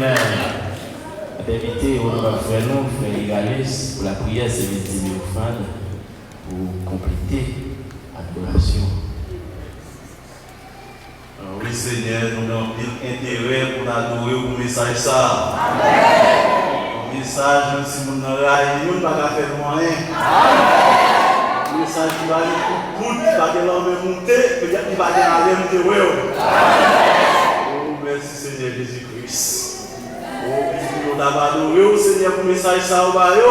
Amen. Invité au nom de frère nous, frère Igalès, pour la prière, c'est les Théophane, pour compléter l'adoration. Oui, Seigneur, nous avons intérêt pour adorer au message ça. Amen. Le message, même si nous n'avons pas fait rien. Le message qui va aller pour tout, qui va aller monter, qui va aller monter. Oh, merci Seigneur Jésus-Christ. Oh, nous avons adoré au Seigneur pour le message ça. Et nous allons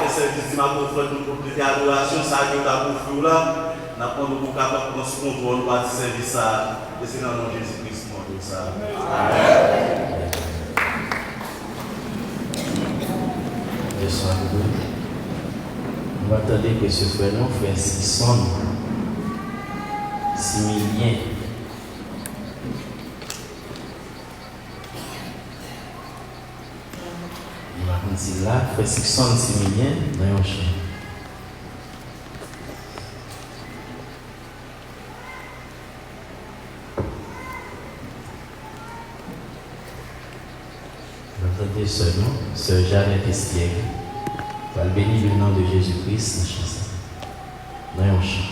faire service de ma confrère pour compléter l'adoration, ça qui est pour là. Nous avons pour capable de se contrôler par ce service ça. Et c'est dans le nom de Jésus-Christ qui nous ça. Amen. On va attendre que ce frère nous, frère Sisson, Similien. On va continuer là, frère Sisson, Similien, dans un chien. Attendez seulement, sœur Jeannette Estier, va bénir le nom de Jésus-Christ dans la chanson. Dans un chant.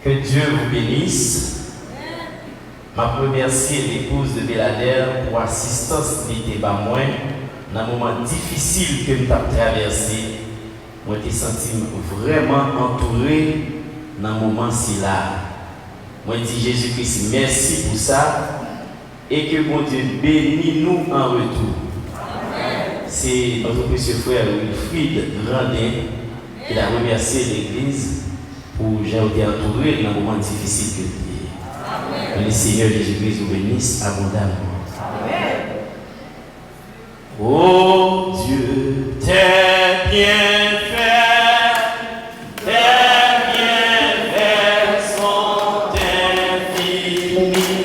Que Dieu vous bénisse. Ma remercie l'épouse de Béladère pour l'assistance qui était bas moi dans un moment difficile que nous avons traversé. Moi, je me senti vraiment entouré dans un moment si là. Moi, je dis Jésus-Christ, merci pour ça et que mon Dieu bénisse nous en retour. C'est notre précieux frère Wilfried Grandin qui a remercié l'Église pour j'ai été entouré dans un moment difficile que tu es. Le Seigneur Jésus-Christ vous bénisse abondamment. Amen. Oh Dieu, t'es bien fait, tes bienfaits sont infinis.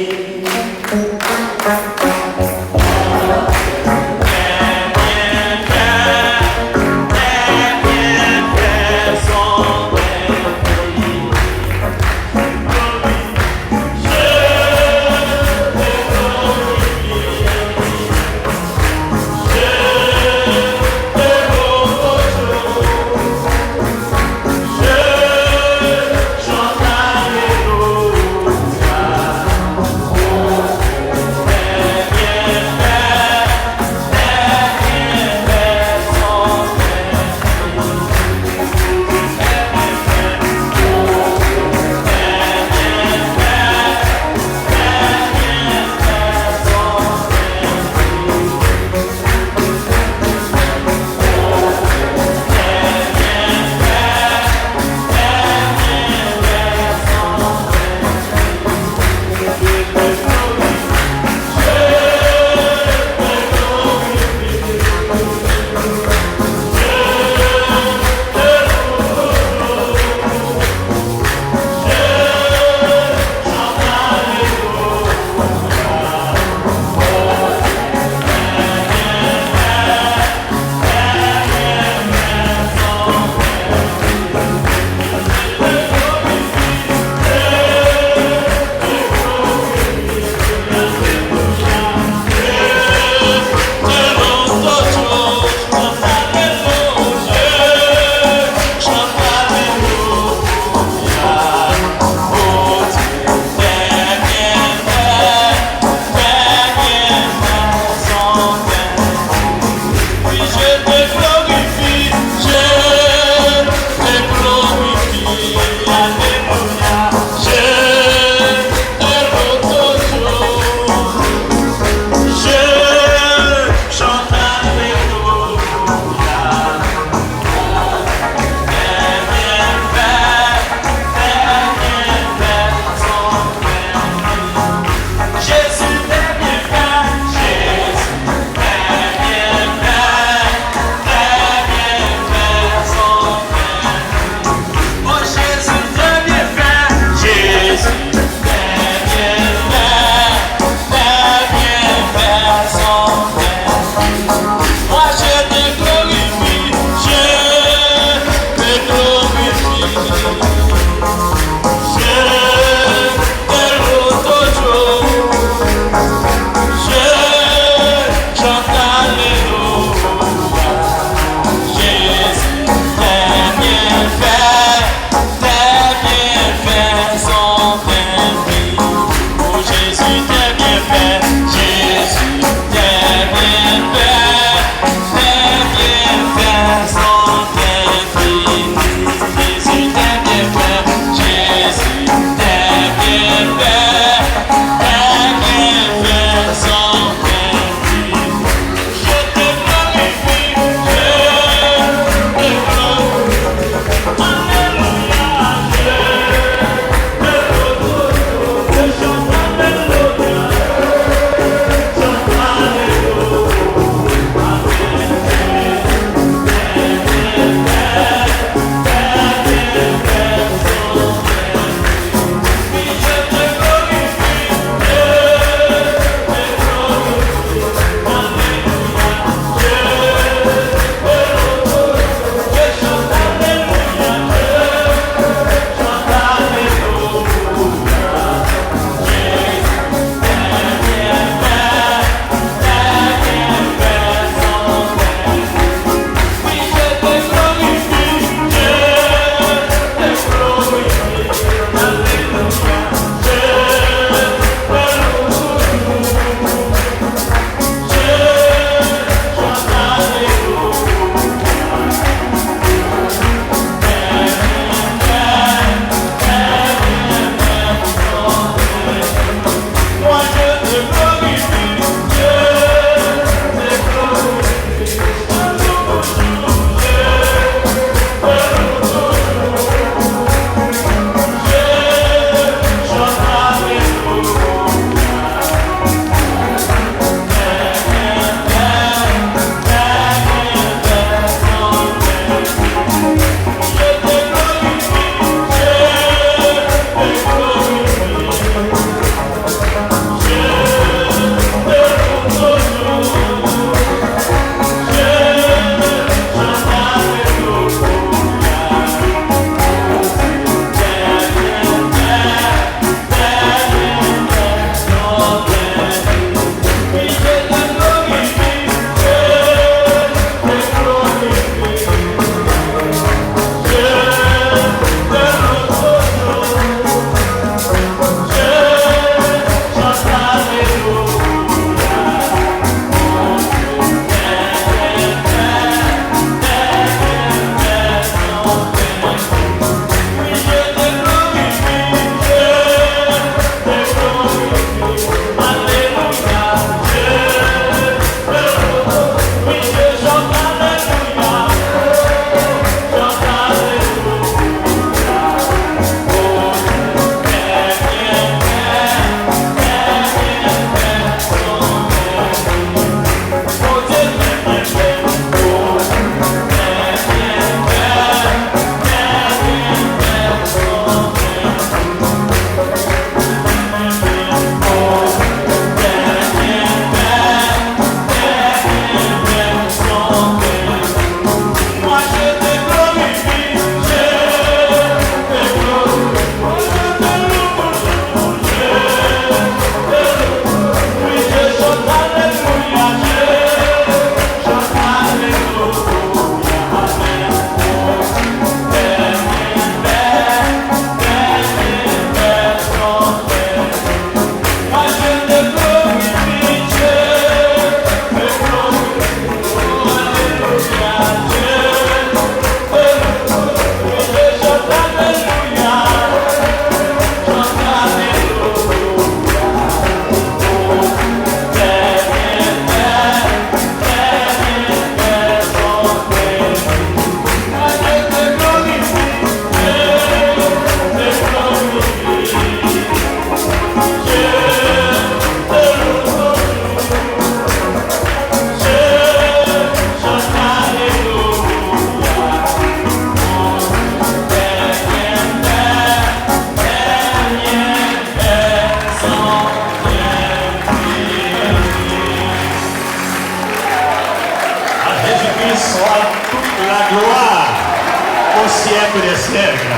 siècles des siècles.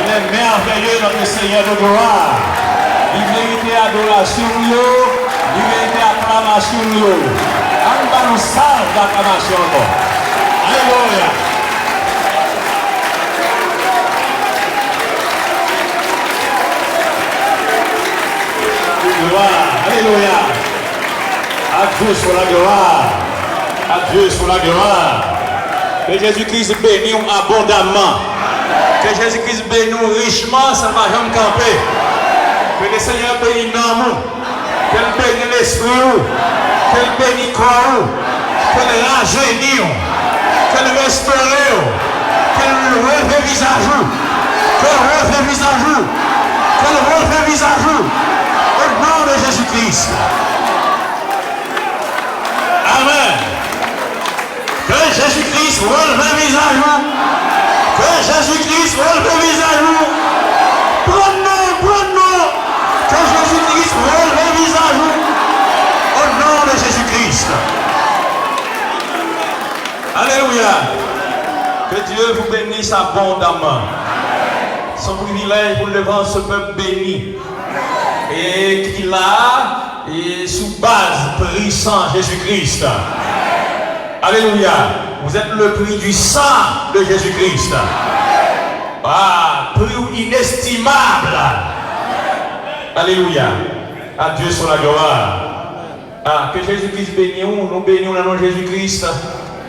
Il est merveilleux, notre Seigneur de gloire. Il mérite adoration, il mérite acclamation. On va nous salve d'acclamation. Alléluia. Gloire. Alléluia. À Dieu soit la gloire. À Dieu soit la gloire. Que Jésus-Christ bénisse abondamment. Que Jésus-Christ bénisse richement, ça ne va jamais camper. Que le Seigneur bénisse l'amour. Qu'elle bénisse l'esprit. Qu'elle bénisse le corps. Qu'elle rajeunisse. Qu'elle restaure. Qu'elle refait le visage. Qu'elle refait le visage. Qu'elle refait le visage. Au nom de Jésus-Christ. Amen. Que Jésus-Christ relève le visage. Que Jésus-Christ relève le visage. Prenons. Que Jésus-Christ relève le visage. Au nom de Jésus-Christ. Alléluia. Que Dieu vous bénisse abondamment. Son privilège pour devant ce peuple béni. Et qu'il a sous base puissant Jésus-Christ. Alléluia. Vous êtes le prix du sang de Jésus-Christ. Ah, prix inestimable. Alléluia. À Dieu soit la gloire. Ah, que Jésus-Christ bénisse, nous bénissons le nom de Jésus-Christ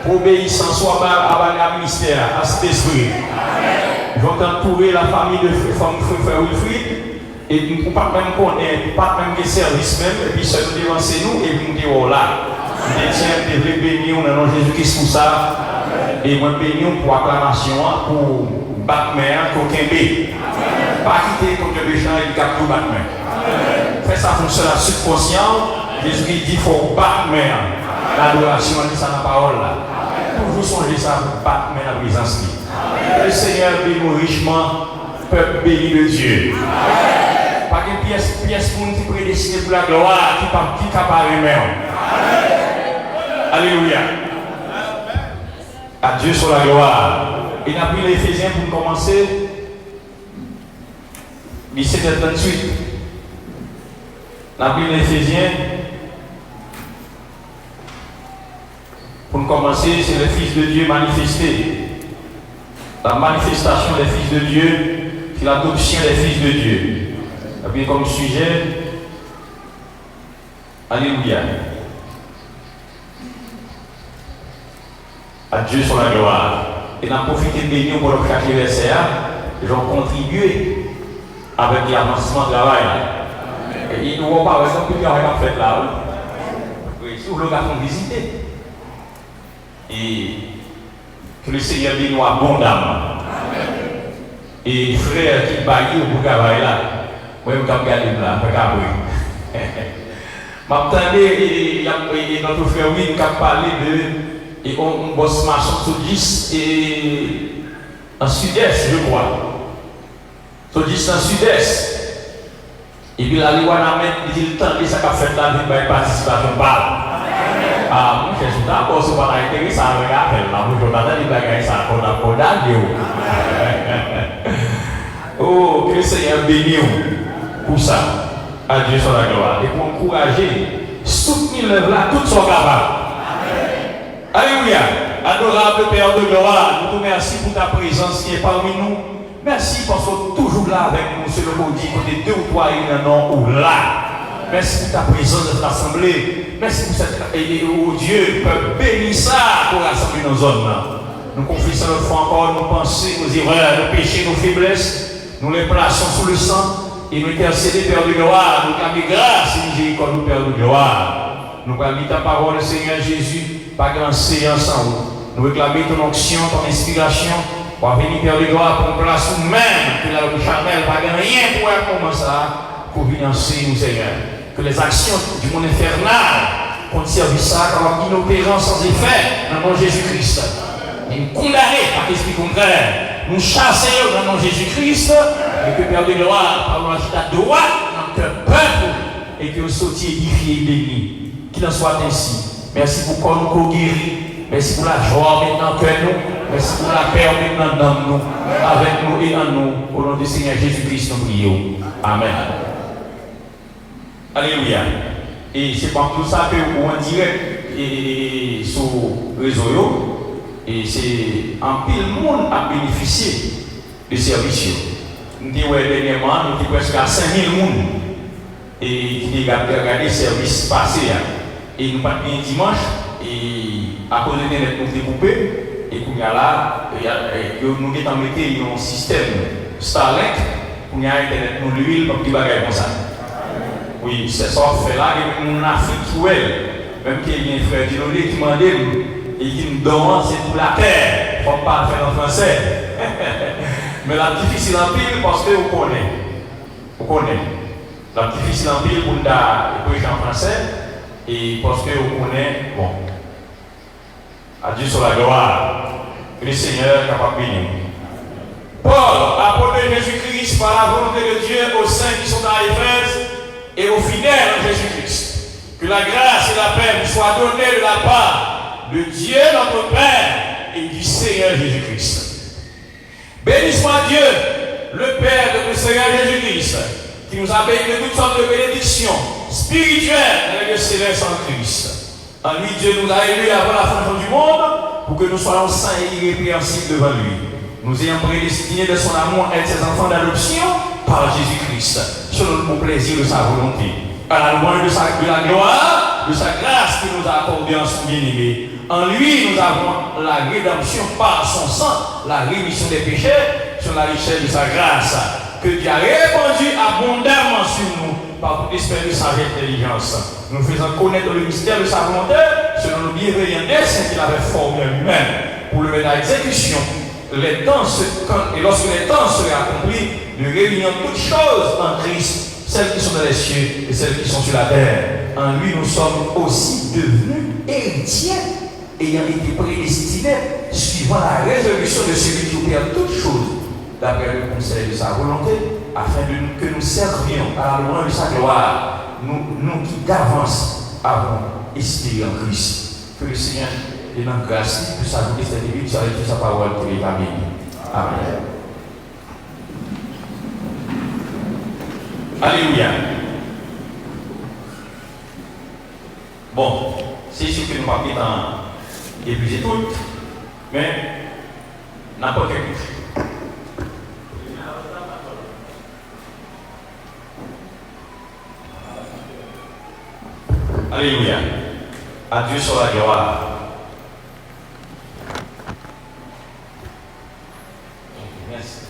pour obéissance soit à la ministère, à cet esprit. Je vais entourer la famille de frère Wilfried. Et nous ne pouvons pas même connaître, pas même des services même, et puis seulement devancer nous, et nous disons là. Je vais bénir au nom de Jésus-Christ pour ça. Et moi bénir pour acclamation, pour Batman, pour Kembe. Pas quitter comme le gens et le cap pour Batman. Fait ça fonctionne à subconscient. Jésus-Christ dit qu'il faut Batman. L'adoration, on dit ça dans la parole là. Toujours songer ça pour Batman la présence. Le Seigneur bénit richement, peuple béni de Dieu. Pas de pièce pour nous qui prédestinée pour la gloire, qui capable même. Alléluia. À Dieu soit la gloire. Et nous avons pris l'Éphésiens pour nous commencer. 17 et 38. Nous avons pris l'Éphésiens. Pour nous commencer, c'est le Fils de Dieu manifesté. La manifestation des fils de Dieu, c'est l'adoption des fils de Dieu. Et puis comme sujet, Alléluia. À Dieu soit la gloire. Et nous avons profité de bénir pour chaque verset. Ils ont contribué avec l'avancement du travail. Et ils ne vont pas, par exemple, il y a rien fait là. Oui, si vous voulez visiter. Et que le Seigneur bénisse abondamment. Et frère qui baille pour travailler là, moi je vais regarder là, je vais regarder. Et notre frère, oui, nous avons parlé de un boss marchand sur 10 et en sud-est, je crois. Sur 10 en sud-est. Et puis là, il dit le temps que ça a fait là, il va y participation par. Ah, je suis d'accord, c'est pas intéressant avec l'appel. Là, je vais regarder les ça qu'on a condamné. Oh, que le Seigneur bénisse pour ça. À Dieu soit la gloire. Et pour encourager, soutenir l'œuvre là, tout soit capable. Alléluia. Adorable Père de gloire, nous te remercions pour ta présence qui est parmi nous. Merci parce que tu es toujours là avec nous, c'est le mot dit, côté 2 ou 3 et un nom ou là. Merci pour ta présence de l'Assemblée. Merci pour cette. Oh Dieu, peuple béni ça pour rassembler nos hommes là. Nous confessons notre foi encore, nos pensées, nos erreurs, nos péchés, nos faiblesses. Nous les plaçons sous le sang et nous intercédons, Père de gloire. Nous clamons grâce et miséricorde, Père de gloire. Nous clamons ta parole, Seigneur Jésus, par grande séance en haut. Nous réclamons ton onction, ton inspiration. Pour venir, Père de gloire, pour nous placer nous-mêmes, que la charnelle, pas rien pour un moment ça, pour financer nous, Seigneur. Que les actions du monde infernal contre service ça comme inopérant sans effet dans le nom de Jésus-Christ. Et nous condamnons par l'esprit contraire. Nous chassons dans le nom de Jésus-Christ et que Père de gloire, par l'agita droite dans notre peuple et que nous soyons édifiés et bénis. Qu'il en soit ainsi. Merci pour qu'on nous guérit. Merci pour la joie maintenant que nous. Merci pour la paix maintenant dans nous, avec nous et en nous. Au nom du Seigneur Jésus-Christ, nous prions. Amen. Alléluia. Et c'est pour tout ça que vous en direct et sur le réseau, et c'est un pile monde à bénéficier de services. Nous avons dernièrement, nous avons presque à 5000 personnes et qui ont regardé les services passés. Et nous avons bien dimanche, et à cause de l'internet, nous avons découpé. Et puis là, nous avons mis un système Starlink pour nous internet, nous l'huile pour petit bagage comme ça. Oui, c'est ça qu'on fait là, et nous avons Afrique pour elle. Même qu'il y a un frère qui m'a dit, et qui nous donne, c'est pour la terre. Il ne faut pas le faire en français. Mais la difficile en pile parce que vous connaissez. Vous connaissez. La difficile en pile pour nous prêcher en français, et parce que vous connaissez, bon. Adieu sur la gloire. Que le Seigneur est capable de bénir. Paul, apôtre de Jésus-Christ, par la volonté de Dieu aux saints qui sont à Éphèse et aux fidèles en Jésus-Christ. Que la grâce et la paix vous soient données de la part de Dieu notre Père et du Seigneur Jésus-Christ. Béni soit Dieu, le Père de notre Seigneur Jésus-Christ, qui nous a bénis de toutes sortes de bénédictions spirituelles dans les célestes en Christ. En lui, Dieu nous a élus avant la fondation du monde pour que nous soyons saints et irrépréhensibles devant lui. Nous ayons prédestinés de son amour à être ses enfants d'adoption par Jésus-Christ, selon le plaisir de sa volonté. À la louange de la gloire, de sa grâce qui nous a accordé en son bien-aimé. En lui, nous avons la rédemption par son sang, la rémission des péchés, sur la richesse de sa grâce, que Dieu a répandu abondamment sur nous par toute espèce de sagesse et d'intelligence. Nous faisons connaître le mystère de sa volonté selon le bienveillant dessein qu'il avait formé lui-même pour le mettre à exécution. Et lorsque les temps seraient accomplis, nous réunions toutes choses en Christ, celles qui sont dans les cieux et celles qui sont sur la terre. En lui, nous sommes aussi devenus héritiers, ayant été prédestinés, suivant la résolution de celui qui opère toutes choses, d'après le conseil de sa volonté, afin que nous servions à la louange de sa gloire, nous qui d'avance avons espéré en Christ. Que le Seigneur ait notre grâce, que sa vie cette vérité avec sa parole qui est amen. Amen. Alléluia. Bon, c'est sûr que nous ne pouvons pas épuiser tout, mais n'importe quel chose. Alléluia. À Dieu soit la gloire. Merci.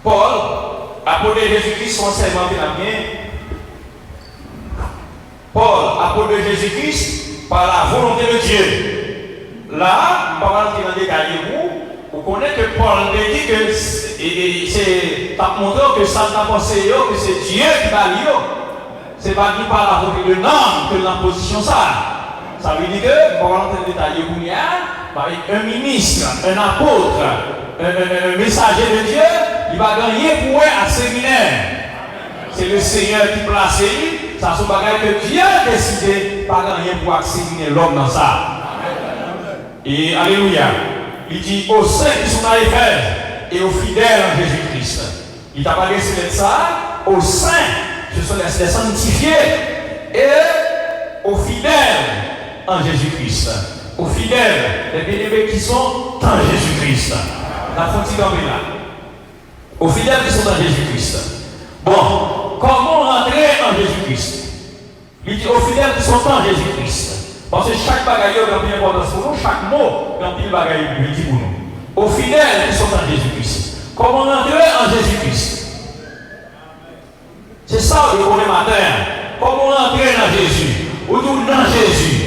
Paul, apôtre de Jésus-Christ, son serment de la bien. Paul, apôtre de Jésus-Christ, par la volonté de Dieu. Là, parlant qui dans des cahiers, vous connaissez que Paul dit que c'est pas montré que ça n'a pensé que c'est Dieu qui va lire. C'est pas dit par la volonté de l'homme que la position ça. Ça veut dire que, pour rentrer dans le détail, un ministre, un apôtre, un messager de Dieu, il va gagner pour un séminaire. C'est le Seigneur qui place lui. Ça, c'est un bagage que Dieu a décidé pas gagner pour accéder l'homme dans ça. Et alléluia. Il dit aux saints qui sont à Éphèse et aux fidèles en Jésus-Christ. Il t'a pas laissé de ça aux saints, ce sont les sanctifiés, et aux fidèles en Jésus-Christ. Aux fidèles, les bien-aimés qui sont en Jésus-Christ. La frontière là. Aux fidèles qui sont en Jésus-Christ. Bon, comment rentrer en Jésus-Christ? Il dit aux fidèles qui sont en Jésus-Christ. Parce que chaque bagaille a une importance pour nous, chaque mot a une bagaille pour nous. Aux fidèles qui sont en Jésus-Christ. Comment rentrer en Jésus-Christ? C'est ça le premier matin. Comment rentrer dans Jésus? Ou tout dans Jésus?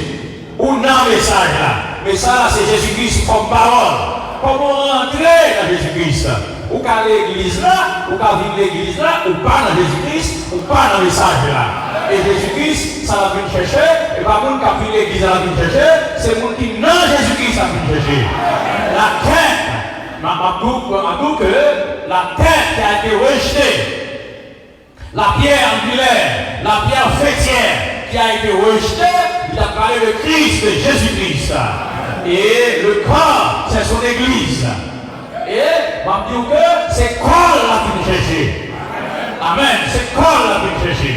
Ou dans le message là? Le message là, c'est Jésus-Christ comme parole. Comment rentrer dans Jésus-Christ? Ou qu'à l'église là, ou qu'à vivre l'église là, ou pas dans Jésus-Christ, ou pas dans le message là. Et Jésus-Christ, ça va venir chercher, et pas le monde qui a pris l'église à venir chercher, c'est le monde qui dans Jésus-Christ a venir chercher. La terre, m'abdou que la terre qui a été rejetée, la pierre angulaire, la pierre fêtière qui a été rejetée, il a parlé de Christ, de Jésus-Christ. Et le corps, c'est son église. Et on dit que c'est corps là qui nous cherche. Amen. C'est corps là qui nous cherche.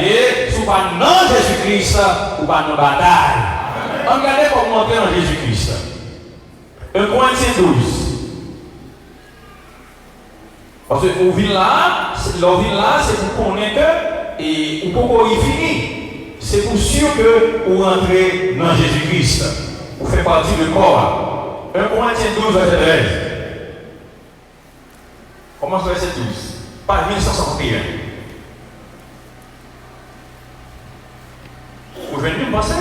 Et si vous pas dans Jésus-Christ, vous pas dans la bataille. Regardez comment monter dans Jésus-Christ. 1 Corinthiens 12. Parce que vous vivez là, c'est pour connaître que et vous pouvez y finir. C'est pour sûr que vous rentrez dans Jésus-Christ. Vous faites partie du corps. 1 Corinthiens 12, verset 13. Commence verset 12. Page 1151. Vous venez me penser?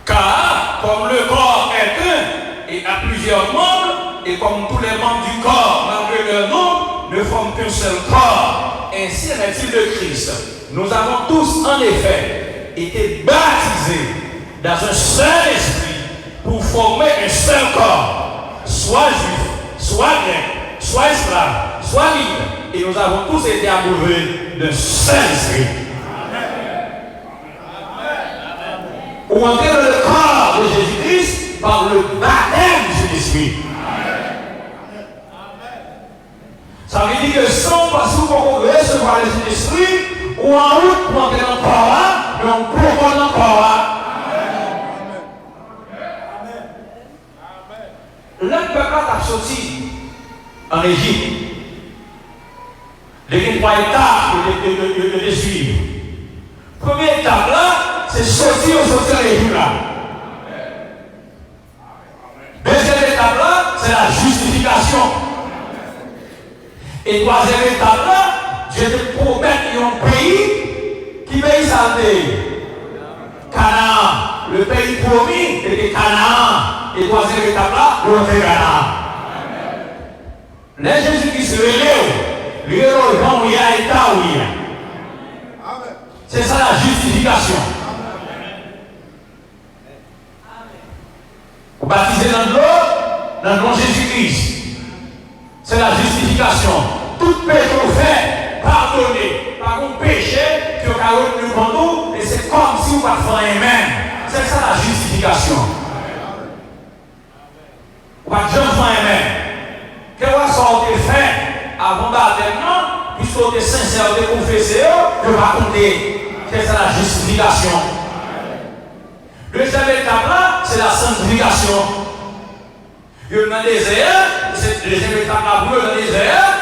Car, comme le corps est un et a plusieurs membres, et comme tous les membres du corps, malgré leur nombre, ne forment qu'un seul corps, ainsi en est-il de Christ. Nous avons tous, en effet, été baptisés dans un seul esprit pour former un seul corps, soit juif, soit grec, soit esclave, soit libre, et nous avons tous été abreuvés d'un seul esprit. Ou entrer dans le corps de Jésus-Christ par le baptême du Saint-Esprit. Ça veut dire que sans passer pour recevoir le Saint-Esprit, ou en route pour entrer dans le corps, mais on peut prendre dans le corps. Le peuple a sorti en Égypte. Les trois étapes de suivre. Première étape là, c'est sortir l'Égypte là. Deuxième étape là, c'est la justification. Et troisième étape là, Dieu te promet un pays qui pays ça Canaan. Le pays promis était Canaan. Et troisième étape là, le Canaan. Les Jésus-Christ se relève. Le héros, il y a état où il y a. C'est ça la justification. Vous baptisez dans le nom de Jésus-Christ. C'est la justification. Tout péché fait, pardonné. Par contre, péché, qui a retenu pour nous, et c'est comme si vous ne faites rien même. C'est ça la justification. Vous ne faites jamais rien même. Que vous sortez fait avant baptême, puisque vous êtes sincère, vous êtes confessé, vous ne va compter. C'est ça la justification. Le deuxième étape là, c'est la sanctification. Il y a dans le désert, c'est la deuxième étape là, dans le désert.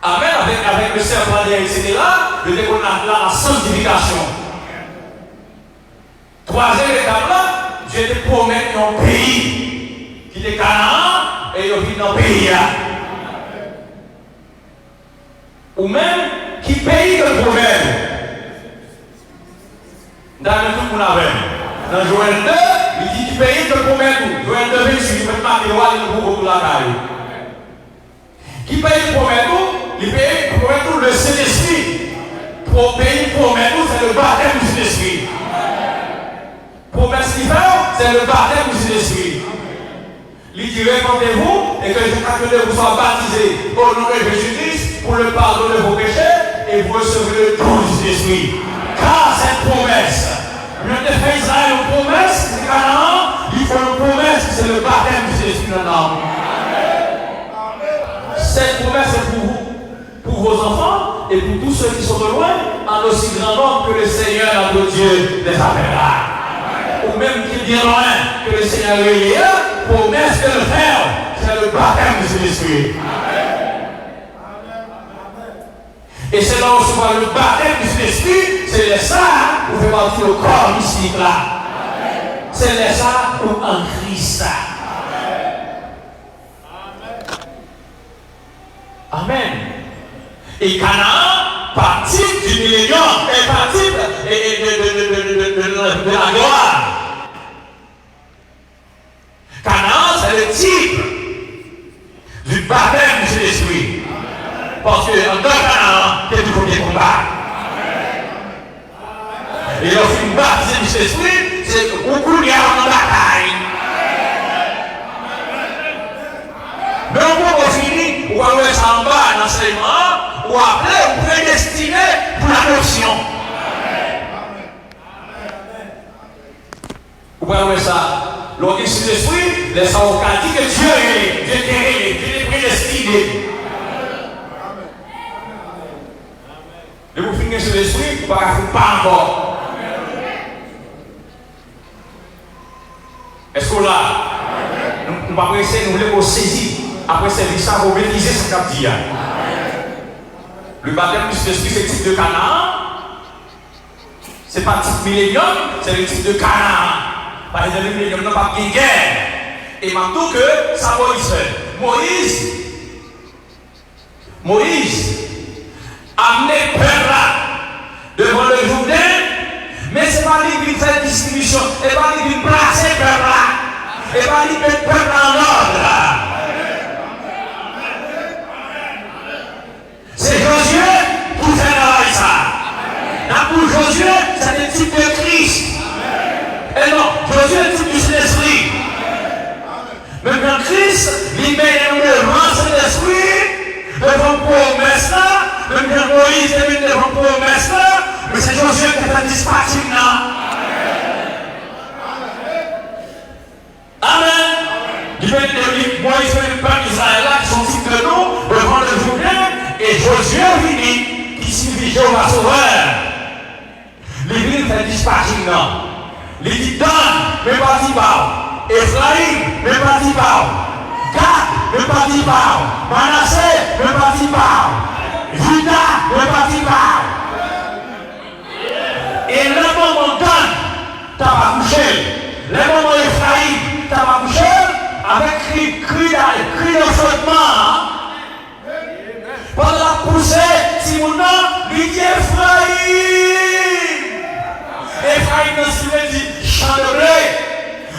Amen, avec le serpent etc. Le décollage là, la sanctification. Troisième étape là, Dieu te promet un pays qui est Canaan et il vit dans le pays. Ou même qui paye le problème. Dans le tout qu'on avait. Dans Joël 2, il dit qu'il paye le problème. Joël 2, 28, il fait marquer le la caille. Qui paye le problème, il paye le problème le Saint-Esprit. Pour payer le problème, c'est le baptême du Saint-Esprit. Promesse qu'il fait, c'est le baptême du Saint-Esprit. Il dit répondez-vous et que vous soyez baptisés au nom de Jésus-Christ pour le pardon de vos péchés et vous recevrez le don du Saint-Esprit. Car cette promesse, le Dieu fait Israël une promesse, c'est Canaan, il faut une promesse, c'est le baptême du Saint-Esprit dans l'âme. Cette promesse est pour vous, pour vos enfants et pour tous ceux qui sont de loin, en aussi grand nombre que le Seigneur, notre Dieu, les appellera. Ou même qui est bien loin que le Seigneur est là, promesse de le faire, c'est le baptême du Saint-Esprit. Et c'est là où on se voit le baptême du Saint-Esprit, c'est les ça où fait partie le corps mystique là. C'est les ça où en Christ. Amen. Et Canaan participe du millénium, et participe de la gloire. Canaan, c'est le type du baptême du Saint-Esprit. Parce que dans Canaan, il y a du premier combat. Et lorsqu'il y a baptême du Saint-Esprit, c'est beaucoup de gens dans la bataille. Mais on peut finir, ou aller en bas dans l'enseignement, ou appeler, ou prédestiner pour l'adoption. pouvez ça. L'organisme de l'esprit, les gens ont dit que Dieu est prédestiné. Et vous finissez sur l'esprit, vous ne pouvez pas encore. Est-ce que là, nous ne pouvons pas essayer, nous voulons saisir, après servir ça, vous maîtriser ce qu'on dit. Le baptême de l'esprit, c'est le type de Canaan. Ce n'est pas le type millénium, c'est le type de Canaan. Parce que le millénium n'a pas de guerre. Et maintenant que ça Moïse fait. Moïse a amené le peuple là devant le Jourdain, mais ce n'est pas lui qui fait distribution, ce n'est pas lui qui place le peuple là, ce n'est pas lui qui met le peuple en ordre. C'est Josué qui fait ça. Là pour Josué, c'est le type de Christ. Et non, Josué est le type du Saint-Esprit. Même quand Christ, il met devant Saint-Esprit, devant promesse là, même quand Moïse est venu devant promesse là, mais c'est Josué qui fait dispatching là. Amen. Moïse fait le peuple d'Israël là, qui sont types de nous, devant le Jourdain, et Josué vini, qui signifie Jéhovah Sauveur. Les villes fait dispatching là. Les dit Dan, mais pas dit Bao. Ephraim, mais pas dit Bao. Gad, mais pas dit Bao. Manassé, mais pas dit Bao. Juda, mais pas dit Bao. Et le moment Dan, t'as pas couché. Le moment Ephraim, t'as pas couché. Avec cri d'enfantement. Pendant la poussée, Simona, lui dit Ephraim. Ephraim dans ce dit chant de blé.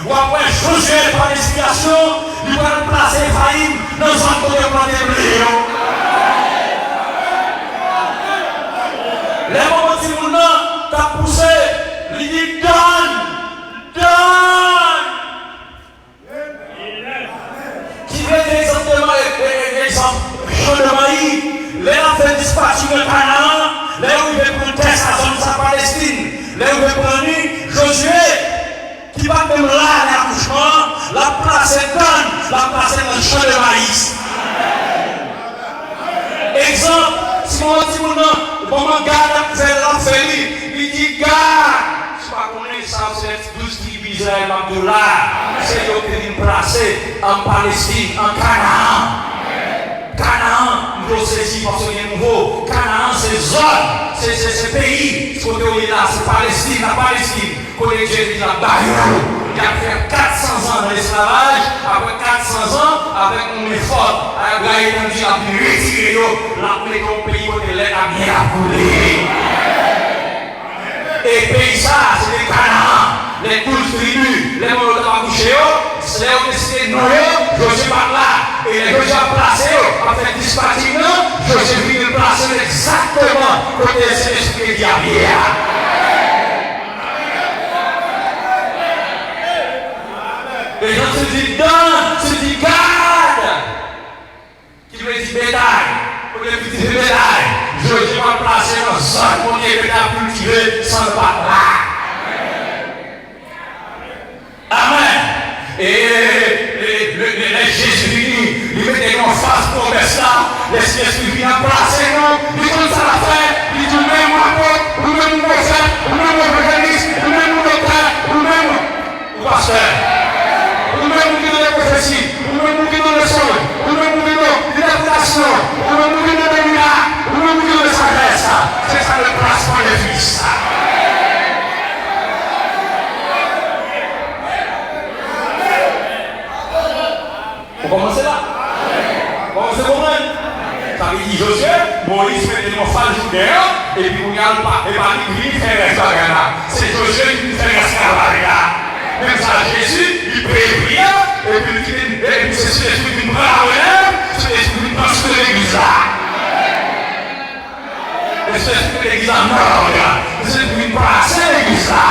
Ou après Josué par l'inspiration, il va placer Ephraim dans un côté planté blé. Les moments où Simona t'a poussé, il dit donne. Qui veut exactement l'exemple chant de maïs, les enfants dispatchés de Canaan, les où il veut prendre test à zone de sa Palestine. Là où vous prenez Josué, qui va même là, l'accouchement, la place est donne, la place est dans le champ de maïs. Exemple, si on dit mon moment garde, c'est l'enfer, il dit garde. Je ne sais pas comment ça, c'est 12 tribus d'Israël, c'est eux qui viennent placer en Palestine, en Canaan. Canaan, nous saisir parce qu'il est nouveau. Canaan, c'est zone, c'est pays. Ce côté où il est là, c'est Palestine, la Palestine. Côté Dieu dit là-bas, il a fait 400 ans dans l'esclavage. Après 400 ans, avec un effort, avec la dit a pu retirer l'appeler comme pays où il est à bien appelé. Et pays ça, c'est les Canaan, les 12 tribus, les mots de la couche, c'est là où c'est Noé, Josué par là. Et les Josué a placé, avec dispatching, Josué vient placer exactement côté de cet esprit qui a bien. Les gens se disent donne, se disent garde. Qui veut dire bétail, pour les petits bétail. Josué va placer dans un qu'on est bétail cultivé sans le battre là. Amen. Et les Jésus, il met en face pour ça, les Jésus viennent placer nous, ils ont ça à faire, ils disent même moi, nous même nous faire, nous même nous organisme, nous même nous faire, nous même pasteur, nous même nous dans les prophéties, nous même nous dans les songes, nous même nous dans l'interprétation, nous même nous dans les miracles, nous même nous dans les sagesse. C'est ça le placement des fils. Commencez là. Commencez à comprendre. Ça veut dire Josué, Moïse fait des enfants Jourdain, et puis vous regardez pas, et pas lui fait l'esclavage. C'est Josué qui fait l'esclavage. Même ça, Jésus, il peut prier, et puis c'est celui qui nous prend là, c'est celui qui nous prend sur l'église là. Et c'est celui que l'église là, non, c'est celui qui nous prend sur l'église là.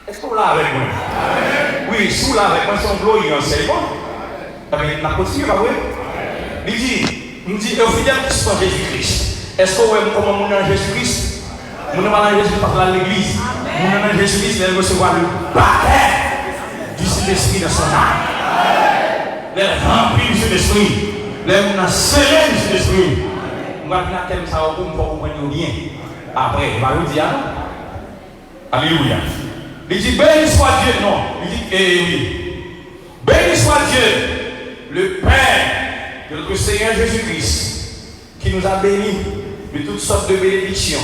Est-ce que vous l'avez avec moi? Oui, si vous l'avez avec moi, son gloire, c'est bon. Mais la continue, pas vrai? Il dit, au fidèle qui sont Jésus-Christ. Est-ce que vous avez comment mon Jésus-Christ? Nous ne parlons de Jésus par l'église. Nous ne parlons de Jésus, elle recevoir le baptême du Saint-Esprit dans son âme. Elle remplit du Saint-Esprit. Elle nous scellé du Saint-Esprit. On va venir à thème ça pour comprendre bien. Après, on va vous dire. Alléluia. Il dit béni soit Dieu. Non, il dit oui. Béni soit Dieu, le Père de notre Seigneur Jésus-Christ, qui nous a bénis de toutes sortes de bénédictions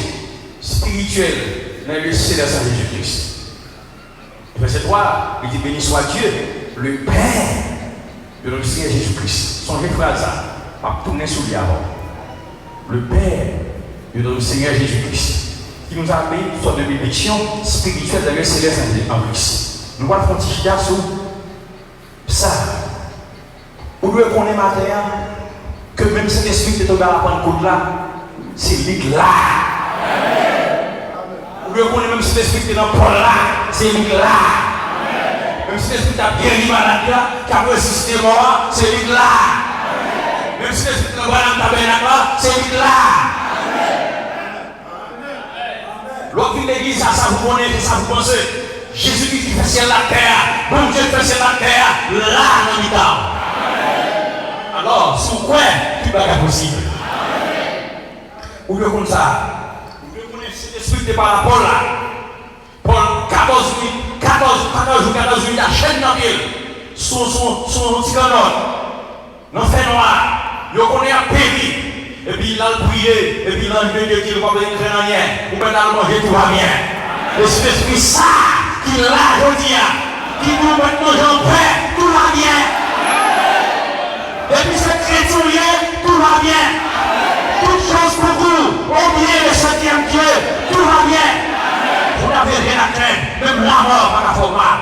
spirituelles dans le céleste de Jésus-Christ. Verset 3, il dit béni soit Dieu, le Père de notre Seigneur Jésus-Christ. Songez frère ça, pas tourner sous lui avant. Le Père de notre Seigneur Jésus-Christ, qui nous a bénis de toutes sortes de bénédictions spirituelles dans le céleste en Christ. Nous allons faire un petit chien sur ça. Ou lui qu'on est matin, que même cet esprit qui est tombé à la Pentecôte là, c'est lui là. Ou lui qu'on est même cet esprit qui est dans Paul là, c'est lui là. Même cet esprit qui a bien dit malade là, qui a résisté mort, c'est lui là. Même cet esprit qui est dans le tabernacle là, c'est lui là. L'autre de l'église, ça vous connaissez, ça vous pensez. Jésus-Christ qui fait ciel la terre, bon Dieu fait ciel la terre, là dans l'État. Alors, sous quoi tout est possible? Ou bien comme ça, ou bien comme cet esprit de par Paul là. Paul, 14 jours, il a chaîne dans l'île, son petit canon, dans le fait noir, il connaît à périr. Et puis il a prié, et puis l'ange de Dieu qui ne va pas écrire rien, ou bien dans le manger, tout va bien. Et cet esprit ça, qui l'a aujourd'hui, qui nous maintenant en paix, tout va bien. Et puis cette chrétien, tout va bien. Toute chose pour vous, oubliez le 7e Dieu, tout va bien. Vous n'avez rien à craindre, même la mort va la faire mal.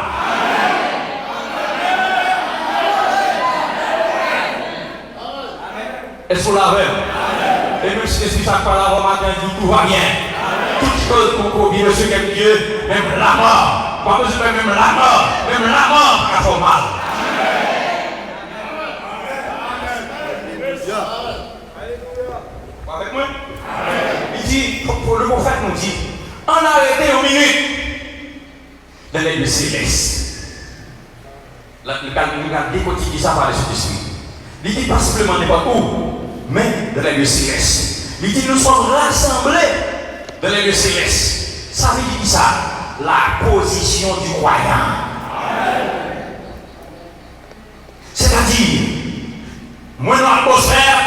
Est-ce qu'on l'avait? Et même si l'esprit chaque fois là, on matin dit tout va bien. Toute chose pour bien le 7e Dieu, même la mort. Pas besoin même la mort va la faire mal. Avec moi? Il dit, le prophète nous dit, on a arrêté une minute dans les lieux célestes. Le cas décortiqué ça par le Saint-Esprit. Il dit pas simplement n'importe où, mais dans les lieux célestes. Il dit nous sommes rassemblés dans les lieux célestes. Ça veut dire ça? La position du croyant. C'est-à-dire, moi dans l'atmosphère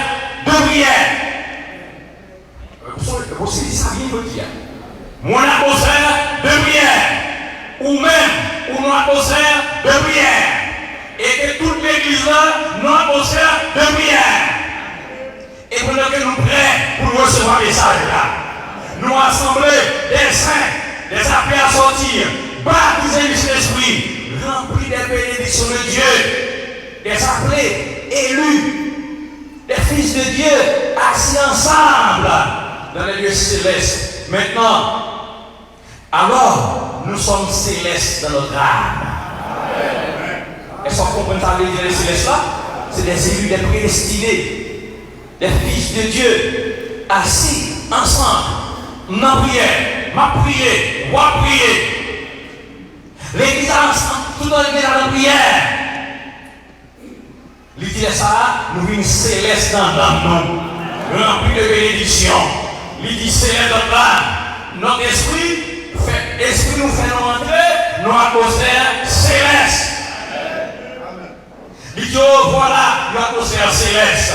de prière. Vous savez ça vient de dire. Mon atmosphère de prière, ou même une atmosphère de prière, et que toute l'église là, une atmosphère de prière. Et pendant que nous prêts pour recevoir le message là, nous assembler des saints, des appels à sortir, baptisés du Saint-Esprit, remplis des bénédictions de Dieu, des appelés élus, des fils de Dieu assis ensemble dans les lieux célestes. Maintenant, alors, nous sommes célestes dans notre âme. Est-ce qu'on comprend ça veut dire les célestes là? C'est des élus, des prédestinés, des fils de Dieu assis ensemble, dans prière, ma prière, moi prier. L'église ensemble, tout dans la prière. L'idée ça, nous vîmes célestes dans nous, remplis de bénédictions. L'idée céleste dans l'âme. Notre esprit nous fait nous entrer, nous atmosphère céleste. Il dit, oh voilà l'atmosphère céleste.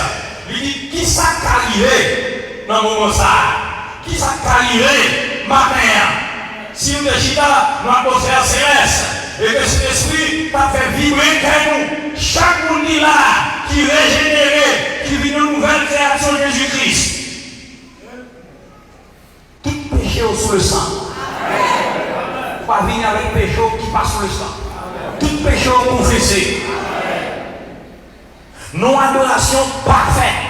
Il dit, qui s'est arrivé dans le moment ça? Qui s'est arrivé matin? Si nous sommes dans l'atmosphère céleste, et que cet esprit t'a fait vibrer que nous, chaque monde qui est là, qui est régénéré, qui vit une nouvelle création de Jésus-Christ. Tout péché sous le sang. Pas venir avec péché qui passe sous le sang. Tout péché confessé. Non adoration parfaite.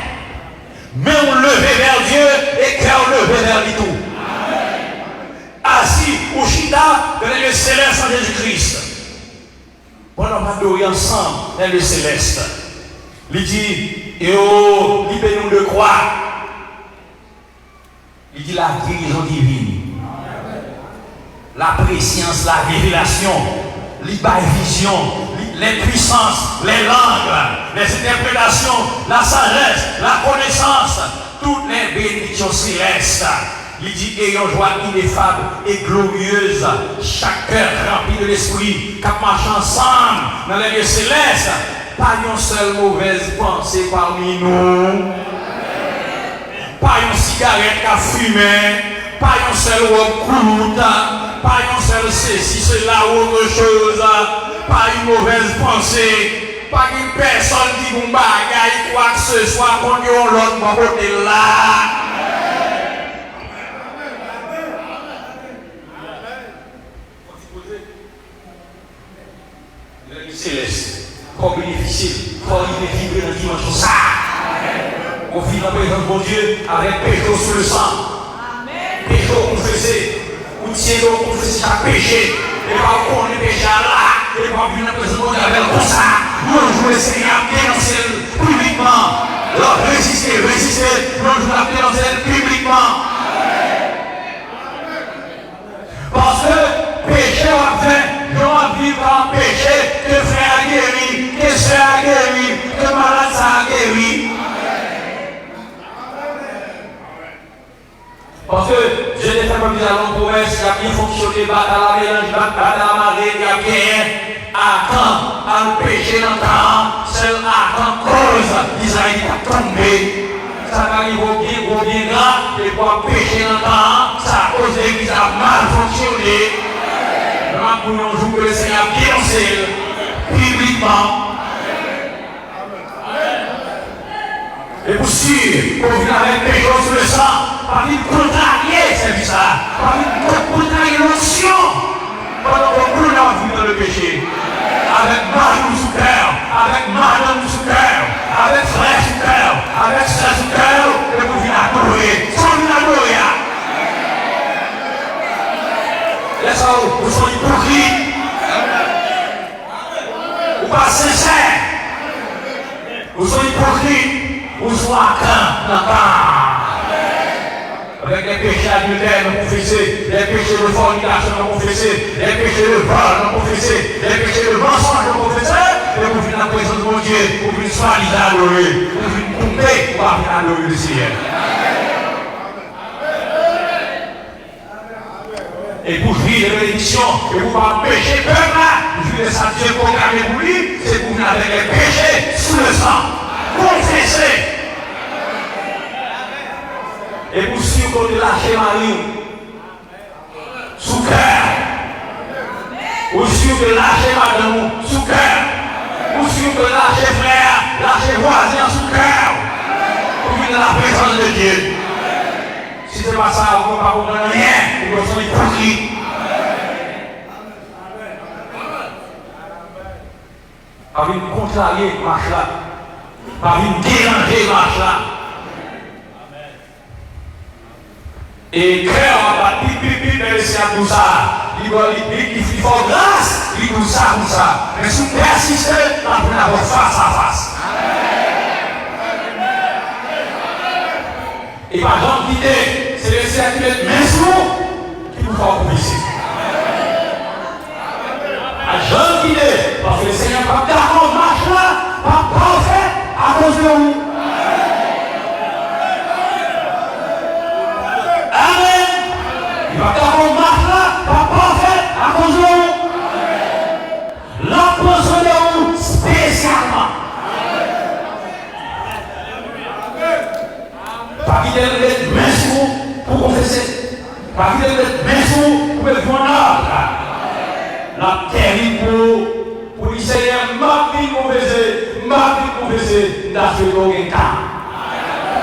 Mais on levé vers Dieu et cœur levé vers lui tout. Assis au chita dans les célestes en Jésus-Christ. Pendant qu'on adorer ensemble dans les célestes. Il dit, et oh, libérez-nous de croix. Il dit la guérison divine. la préscience, la révélation, vision, les puissances, les langues, les interprétations, la sagesse, la connaissance, toutes les bénédictions célestes. Il dit ayant joie ineffable et glorieuse, chaque cœur rempli de l'esprit, qui marche ensemble dans les lieux célestes. Pas une seule mauvaise pensée parmi nous, pas une cigarette qui a fumé, pas une seule recoute, pas une seule ceci, cela ou autre chose, pas une mauvaise pensée, pas une personne qui vous bagaille quoi que ce soit, qu'on y a l'autre côté là. Céleste, comme il est difficile, comme il est vivre dans la dimension ça. On vit dans la présence de mon Dieu avec péché sur le sang. Péché confessé, ou tiens donc confesser chaque péché, et pas qu'on est péché là, et pas vivre dans la présence de mon Dieu avec tout ça. Nous jouons le Seigneur dénoncer publiquement. Alors résistez, nous jouons la dénoncer publiquement. Parce que péché a fait. Nous vivons en péché, que frère a guéri, que soeur a guéri, que malade a guéri. Parce que Dieu n'est pas comme la promesse, il a bien fonctionné, à la mélange, à la marée, il y a bien à quand, à le péché dans le temps, seul à quand cause d'Israël a tombé. Ça arrive au bien grand, et pour pécher dans le temps, ça a causé l'église a mal fonctionné. Pour nous jouer que le Seigneur a dénoncé publiquement. Et pour sûr, pour venir avec péché sur le sang, pas venir contrarier c'est ça, pas venir contrarier l'onction. Pendant qu'on nous a vu dans le péché, avec Marie sous cœur, avec madame sous cœur, avec frère sous cœur, avec soeur sous cœur, et pour venir adorer, sans venir adorer. Vous sont hypocrites, vous pas sincères, vous sont hypocrites, vous sont à avec les péchés adultères non confessés, les péchés de fornication non confessés, les péchés de vol non confessés, les péchés de mensonge non confessés, et vous venez dans la présence de mon Dieu, vous venez soit adorer, vous venez tomber pour venir adorer le Seigneur. Et pour vivre les bénédictions, et pour pas pécher peuple là, vous vivez ça Dieu programmé pour lui, c'est pour venir avec les péchés sous le sang. Confessez. Et pour sûr qu'on te lâche Marie sous cœur. Pour sûr que lâcher madame sous cœur. Pour sûr que lâcher frère, lâcher voisin sous cœur. Pour venir dans la présence de Dieu. Si ce n'est pas ça, vous ne pouvez pas comprendre rien. Vous êtes hypocrite. Pas venir contrarier marche là. Pas venir déranger marche là. Et cœur en bas, pipi, mais c'est à tout ça. Il faut grâce, il tout ça, tout ça. Mais si vous persistez, on peut avoir face à face. Et par exemple, l'idée, c'est le Seigneur qui est maison qui vous fait ici. À Jean qui est, parce que le Seigneur va d'accord, marche là, pas parfait à cause de vous. Amen. Il va d'accord, marche là, pas parfait à cause de vous. La besoin de vous spécialement. Pas qu'il ait main sur vous pour confesser. Pas qu'il ait main sur vous pour être bon ordre. La terrible pour le Seigneur, ma vie confessée, n'a fait aucun cas.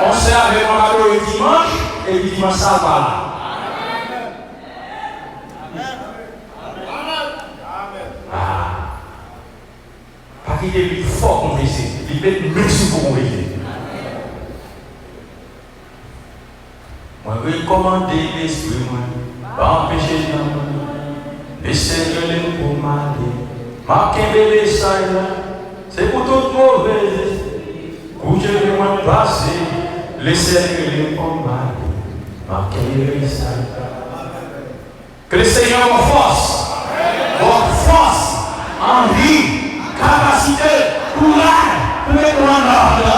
On sait avec mon cadeau le dimanche, et le dimanche ça va là. Pas qu'il ait plus fort confessé, il peut être merci pour confesser. Moi, je vais commander l'esprit, pas empêcher d'en le Seigneur est pour m'aider. Marquez les sailles, c'est pour toute mauvaise. Où je vais m'en passer, le Seigneur est pour m'aider. Marquez les sailles. Que le Seigneur vous force, envie, capacité, courage pour mettre en ordre.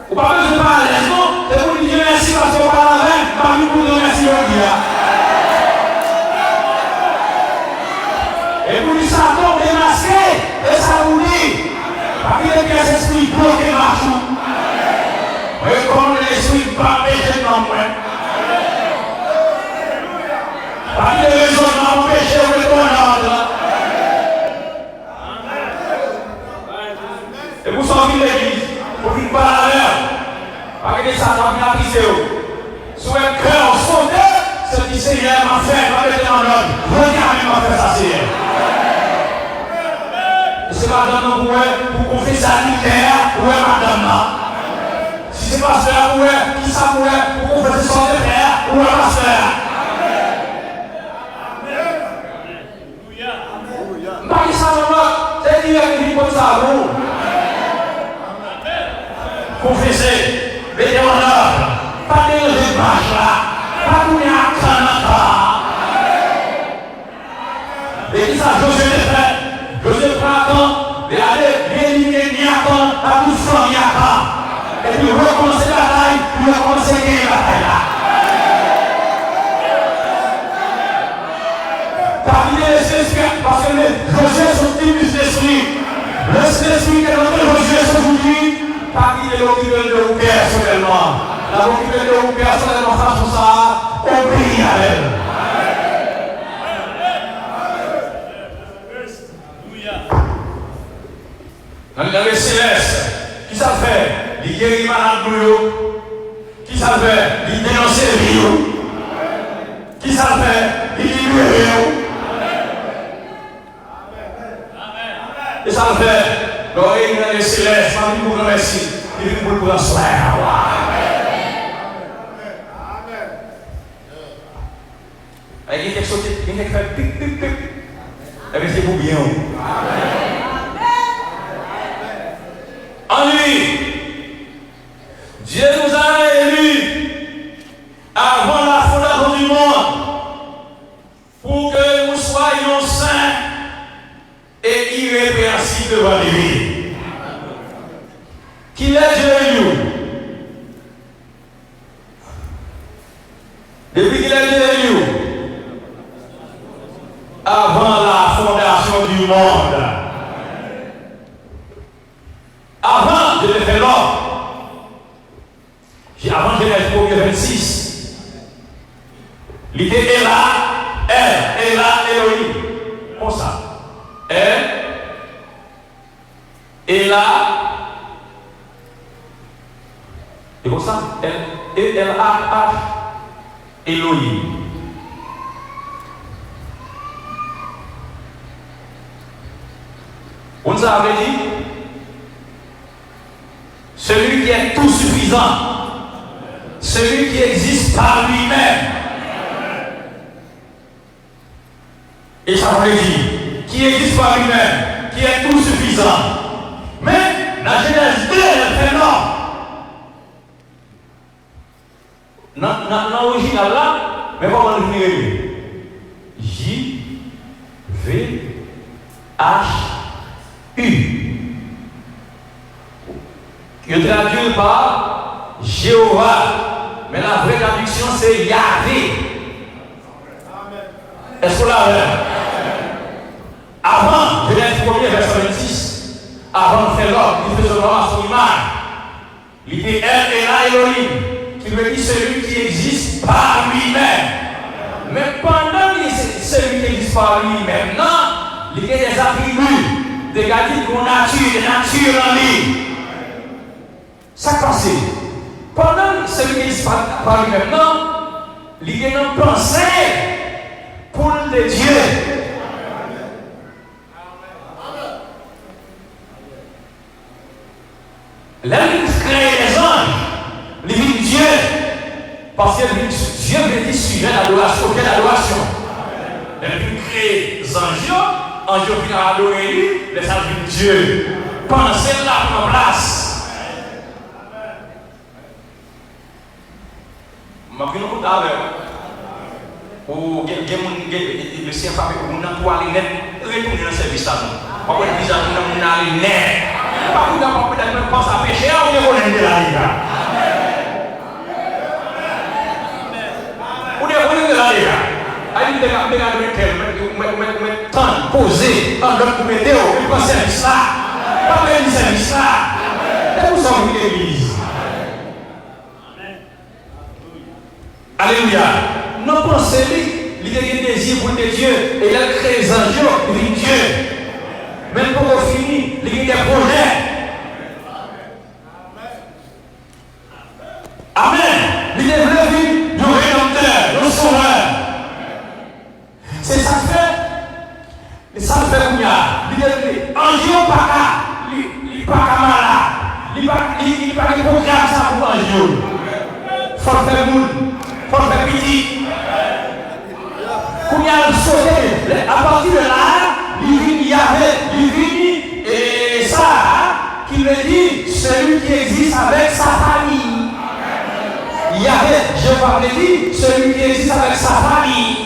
Vous ne pouvez pas parler, non? C'est pour dire merci parce qu'on parle avec, pas pour dire merci au Dieu. Et pour dire ça, on est démasqué, et ça vous dit, parce qu'il y a des esprits bloqués marchent. Et comme l'esprit pas péché dans moi. Parce qu'il y a des raisons péché avec ton ordre. Et pour sortir de l'église, pour qu'il parle à l'heure, parce que ça va bien appliquer. Sur un cœur sondé, ce qui Seigneur m'a fait, m'a mettre en ordre. Regardez m'a fait ça, Seigneur. C'est madame pour confesser à l'hiver, où est madame? Si c'est pasteur, où est, qui ça où est, pour confesser son frère, où est pasteur? Marie Salomon, c'est l'hiver qui vit comme ça, vous. Confessez, mettez en ordre, pas de remarches là, pas de canada. Et qui ça, José le fait? José prend temps, et allez éliminer Niakan, à tout sang Niakan. Et puis recommencer la bataille, puis recommencer à gagner la bataille là. Parmi les esprits, parce que José sont timide d'esprit. L'esprit que notre José aujourd'hui, parmi les occupants de vous personnellement. La occupante de vous personnellement face à ça, obéit à elle. Dans les célestes, qui ça fait? Il guérit malade pour eux. Qui ça fait? Il dénonce les vies. Qui ça fait? Il libère. Et ça fait? L'oreille dans les célestes, parmi vous remercie. Il est pour le soir. Il y a quelque chose qui fait pic, pic, pic. Et bien c'est pour bien. En lui, Dieu nous a élus avant la fondation du monde pour que nous soyons saints et irrépréhensibles devant lui. Qu'il est Dieu élu. Depuis qu'il est Dieu élu, avant la fondation du monde, avant de le faire l'homme, avant Genèse 1er 26, l'idée est là, elle est là, Elohim. Comme ça. Elle est là. Et comme ça, L-A-H, Elohim. On nous avait dit, celui qui est tout suffisant, celui qui existe par lui-même. Et ça veut dire, qui existe par lui-même, qui est tout suffisant. Mais la Genèse 2, elle fait non. Dans l'original là, mais comment le dire? J-V-H-U. Je traduis par Jéhovah, mais la vraie traduction c'est Yahvé. Est-ce que là, avant, Genèse 1er, verset 26, avant de faire l'homme, il faisait l'homme à son image. L'idée elle est là, Elohim, qui veut dire celui qui existe par lui-même. Mais pendant que celui qui existe par lui-même, non, il y a des attributs, des qualités de nature en lui. Ça passe. Pendant celui qui existe par lui-même, non, il y a une pensée pour le Dieu. Là, il crée les anges, il dit Dieu, parce que Dieu veut dire sujet l'adoration. Quelle adoration? Il crée les anges viennent adorer lui, les anges viennent Dieu. Pensez là en place. Je vais vous dire, ou le CFA ou on a aller net, retourner dans le service là. On va dire on a aller net. Pas vous d'avoir peut-être pas à pécher, on est volé de la liga. On est volé de la liga. Aí il a mettre temps posé en notre météo, il pas service là. Pas même service là. Et vous savez l'église. Alléluia. Nos pensées, il y a des désirs pour des dieux et il a créé les anges, il dit Dieu. Même pour qu'on finisse, il y a des projets. Amen. Il est venu, le rédempteur, le sauveur. C'est ça que fait. Ça fait comme il y a. Il est venu. Ange pas qu'à. Il pas qu'à malade. Il pas qu'à programme ça pour ange. Faut faire boule. Faut faire petit. Quand il y a le soleil, à partir de là, il y avait et ça, qui veut dire celui qui existe avec sa famille. Il y avait, je parle dit, celui qui existe avec sa famille.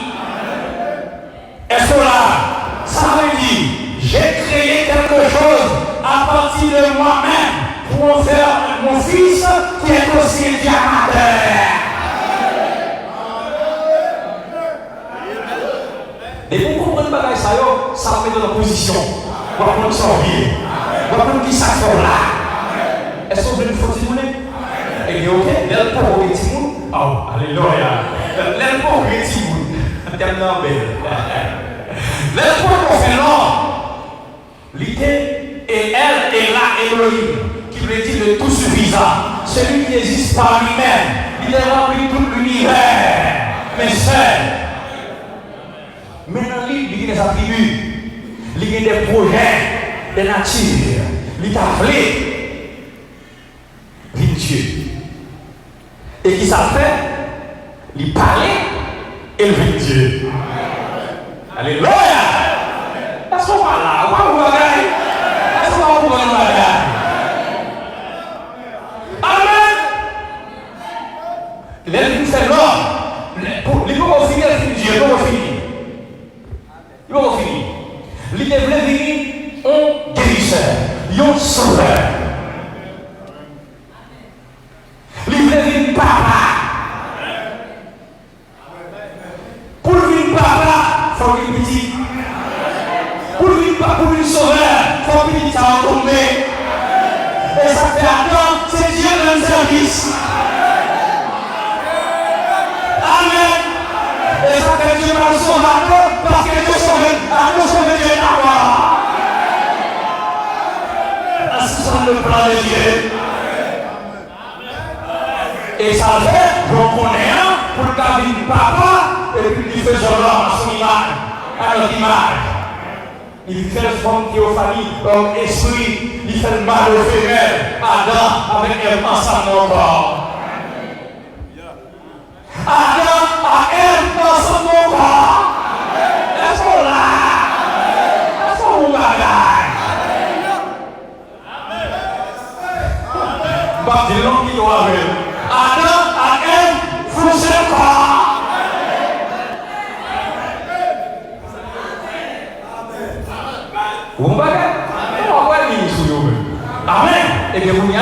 Est-ce que là, ça veut dire, j'ai créé quelque chose à partir de moi-même pour faire mon fils qui est aussi un diamateur. Et pour comprendre bagaille ça met dans la position. On va prendre ça en vie. On va prendre qui ça fait là. Est-ce que vous voulez une faute simulée? Eh bien, ok, l'elle pour au Timon. Oh, alléluia. L'elle pour au Timon. Tellement belle. L'elle pour au fait l'idée et elle est là, Elohim, qui veut dire le tout suffisant. Celui qui existe par lui-même. Il a rempli tout l'univers. Mais seul. Maintenant, il y a des attributs, il y a des projets de nature, il y a appelé Dieu. Et qui ça fait? Il parlait et il Dieu. Alléluia! Est-ce qu'on va là? On va vous regarder? Est-ce qu'on va vous regarder? Amen! L'ennemi fait l'homme. Il faut finir Dieu, il faut finir. Il va finir. Il est venu un guérisseur, un sauveur. Il est venu papa. Pour venir papa, il faut qu'il petit. Pour venir papa, pour venir sauveur, il faut qu'il ça va tomber. Et ça fait attendre, c'est Dieu dans le service. Amen. Et ça fait Dieu dans le sauveur. Parce que Dieu sauve Dieu d'avoir. Ainsi sont le plan de Dieu. Et ça fait, on connaît un pour le cas du papa, et puis il fait son homme à son image, à notre image. Il fait le forme théophanie, comme esprit, il fait le mal au féminin, Adam avec Ève ensemble encore. Adam à Ève ensemble encore. Baptiste l'homme qui doit avoir. Adam à Ève, vous êtes quoi? Vous me battez? On va venir sur vous. Amen. Et bien, vous y a,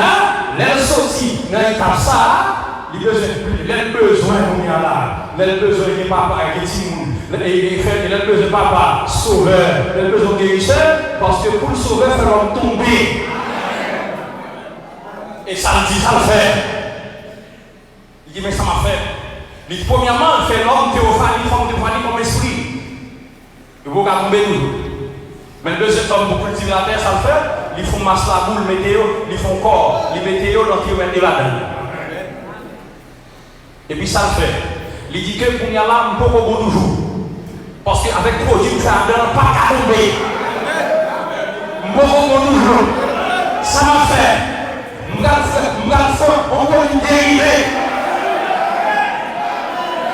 l'aile sortie dans l'étape ça, il a besoin, vous y a là. Il a besoin de papa qui est timide. Il a besoin de papa sauveur. Il a besoin de guérisseur. Parce que pour le sauveur, il faut tomber. Et ça le dit, ça le fait. Il dit, mais ça m'a fait. Il dit, premièrement, il fait l'homme théophanie, forme théophanie comme esprit. Il faut qu'à tomber nous. Mais le deuxième homme, pour cultiver la terre, ça le fait. Ils font masse la boule, météo, ils font corps, ils météo, donc ils mettent là-dedans. Et puis ça le fait. Il dit que pour y aller là, on peut pas toujours. Parce qu'avec produit, ça ne donne pas qu'à tomber. On peut pas toujours. Ça m'a fait. On peut une dérivée.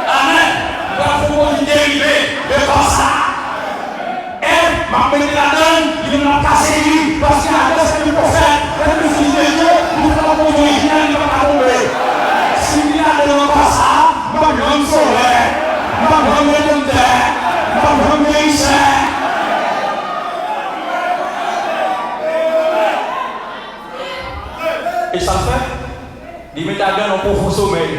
Amen. On peut une dérivée. Mais comme ça, elle m'a mis la donne, il m'a cassé lui, parce qu'il a laissé le prophète, et le fils de Dieu, nous avons original, il va pas tomber. Si il a donné comme ça, sommeil.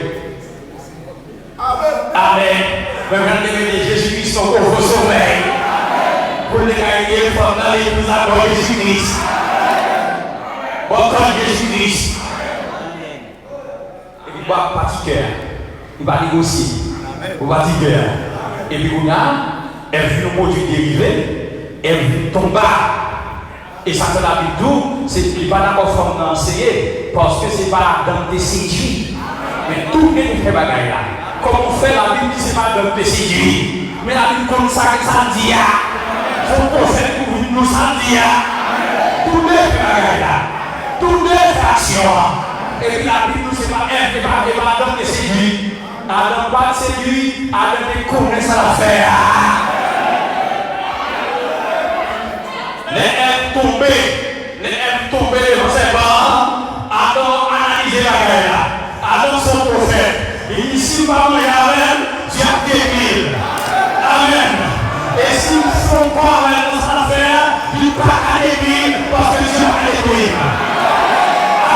Amen. Regardez Jésus-Christ son pauvre sommeil. Pour les gagner, pendant les nous avons Jésus-Christ. Encore Jésus-Christ. Et puis, il va pas de cœur. Il va négocier. Il va de cœur. Et puis, on a, elle vit le produit dérivé, elle vit tomber. Et ça fait la Bible, c'est qu'il va d'abord faire enseigner, parce que ce n'est pas dans tes séduits. Mais tout est fait bagaille là. Comme on fait la Bible, ce n'est pas dans tes séduits. Mais la Bible comme ça dit, son prophète pour nous ça dit, tout est fait bagaille là. Tout est action. Et puis la Bible, ce n'est pas elle qui va dans tes séduits. Adam pas séduit, Adam connaît ça l'affaire. Les elles tombées devant ses parents, Adam analysé la guerre. Adam son prophète. Et ici, par moi, Dieu a guéri. Amen. Et s'ils ne font pas dans cette affaire, ils ne peuvent pas guérir parce que Dieu a guéri.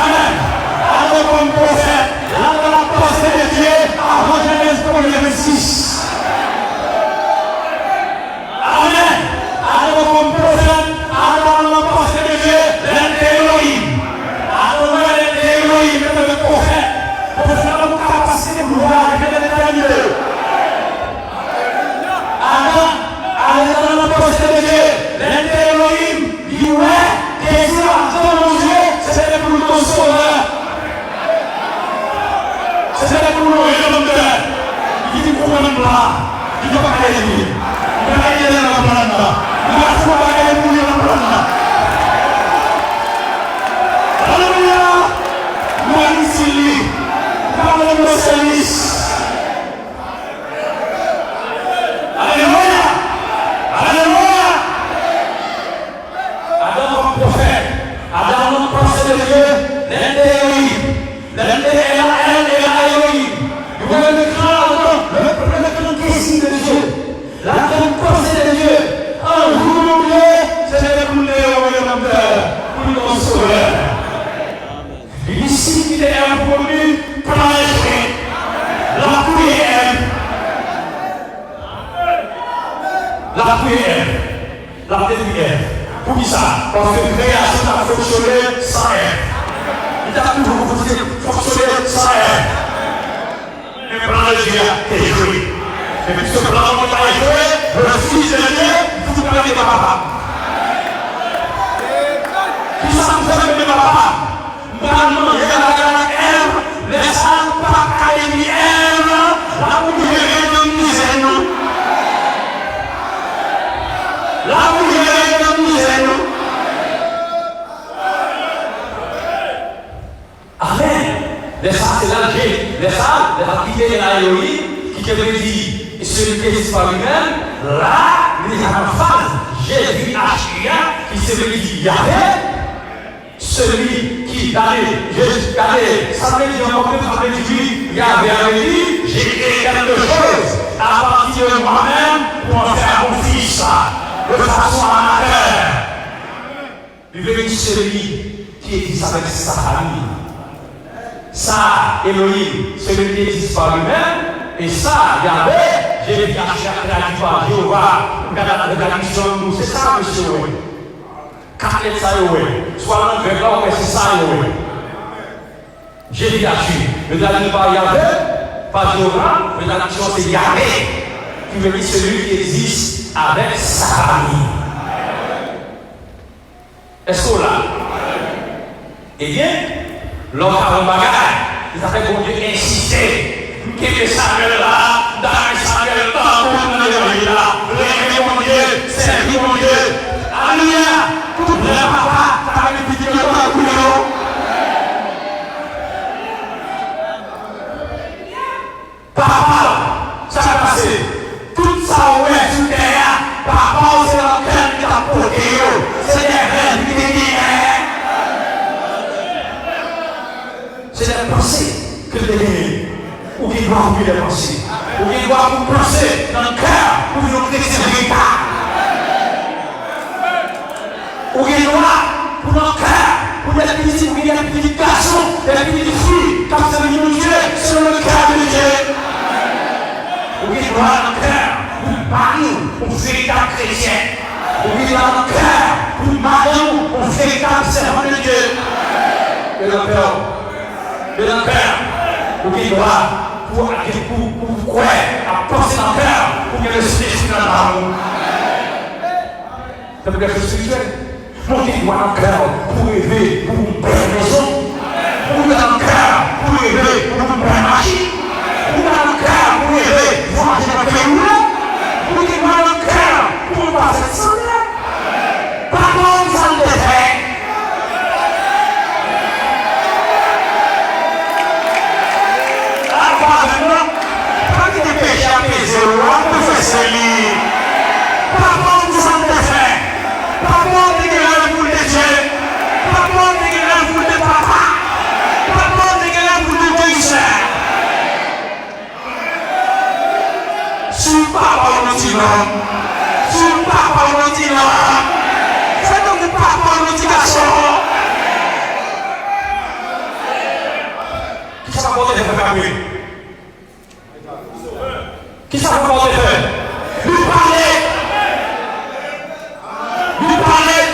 Amen. Adam comme prophète, Adam la pensée de Dieu avant Genèse 1:26. Amen. Adam comme prophète, Adam la pensée de Dieu, l'Élohim. Adam l'Élohim, le prophète, pour faire la capacité de pouvoir de l'éternel. Adam la pensée de Dieu, l'Élohim, il ouais, désir dans mon Dieu, c'est pour ton sauveur. C'est pour nous, il dit pour nous là, il ne va pas aller. Il va aller dans la plante. Il va trouver aller pour la plante. Alléluia. Moi ici, par le service. Alléluia. Alléluia. Adam comme prophète, Adam comme prophète de Dieu, l'Élohim, le désir de Dieu, la grande pensée de Dieu, un jour c'est pour nos sauveurs. Ici, il est promu par l'esprit, la prière, la prière. Pour qui ça? Parce que la création a fonctionné sans elle. Il a toujours fonctionné sans elle. Le plan de Dieu a été joué. Et puis ce plan de Dieu a été joué, le Fils de Dieu, vous ne l'avez pas papa. Qui ça vous fait de papa? Maman, il y a la haine, les âmes pas qu'à y haine, là où vous avez de misère. Là où vous avez de misère. Amen. Les âmes, c'est l'Alger. Les âmes, les âmes qui est Elohim, qui veut dire celui qui est disparu même, là, il est en phase. Jésus H.I.A. qui se veut dire Yahvé. Celui qui allait, ça veut dire encore plus, ça veut dire, Yahvé avait dit, j'ai créé quelque chose à partir de moi-même pour en faire mon fils, de façon amateur. Il veut dire celui qui existe avec sa famille. Ça, Elohim, celui qui existe par lui-même, et ça, Yahvé, j'ai dit à chaque créature par Jéhovah, la mission de nous, c'est ça, monsieur. Quand elle ça, soit l'anglais là, c'est ça, j'ai dit à Dieu, mais la mission par Yahvé, par Jéhovah, mais la mission c'est Yahvé, qui veut dire celui qui existe avec sa famille. Est-ce qu'on l'a? Eh bien, l'homme a un bagage, il a fait bon Dieu insister. Que Samuel là, dans Samuel là, pour nous lever là, lever mon Dieu, servir mon Dieu. Alléluia. Tout le papa, t'as vu petit peu dans le boulot. Papa, ça a passé. Tout ça, ouais, sous terre. Papa, c'est la peine qui t'a porté. C'est des rêves qui t'égagnent. C'est des pensées que t'égagnent. Ou qui doit ouvrir les pensées. Ou qui doit vous penser dans le cœur pour vous chrétiens véritable. Ou qui doit pour le cœur, pour les petits garçons, les petites filles, comme ça, nous Dieu, sur le cœur de Dieu. Vous qui doit dans le cœur, vous mariez, vous véritable chrétien. Vous qui doit dans le cœur, vous mariez, vous véritable servant de Dieu. Et dans le cœur, vous qui doit pour quoi, à penser dans le cœur, pour que le Esprit dans l'amour. C'est quelque chose spirituel. Montez moi dans le cœur pour rêver, pour une belle maison. Pour dans le cœur, pour rêver, pour une belle machine. Pour dans le cœur, pour rêver, pour manger dans le cœur. Pour moi dans le cœur, pour passer sans l'air. Pardon, ça le fait. Pas que des péchés apaisés, on peut faire ce lit. Pardon, ça le fait. Pardon, dégueulasse pour les dieux. Pardon, dégueulasse pour les papas. Pardon, dégueulasse pour les guérisseurs. Sur papa, on dit non. Sur papa, on dit non. C'est donc papa, on dit garçon. Qui ça va porter faire Gabriel? Qui ça va porter faire? Lui parler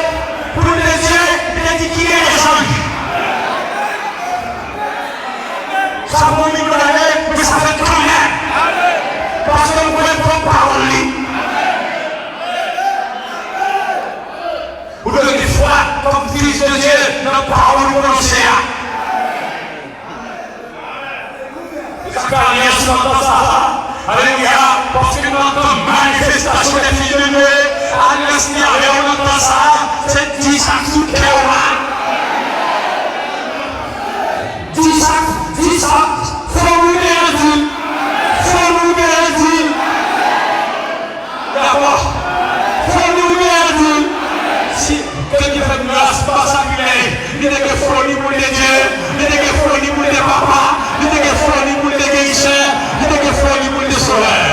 pour les dieux, il dit qui est les anges. Ça va nous donner, mais ça fait quand même. Parce que vous pouvez prendre parole. Vous devez des fois, comme fils de Dieu, dans la parole prononcée. Alléluia, parce que nous entendons manifestation des filles de Dieu. À l'extérieur, on entend ça. C'est 10 sacs sous cœur. 10 sacs, faut nous dire. D'accord? Faut nous dire. Si quelqu'un fait une grâce spectaculaire, il y a des folies pour les dieux, il y a des folies pour les papas, il y a des folies pour les guérisseurs, il y a des folies pour les sauveurs.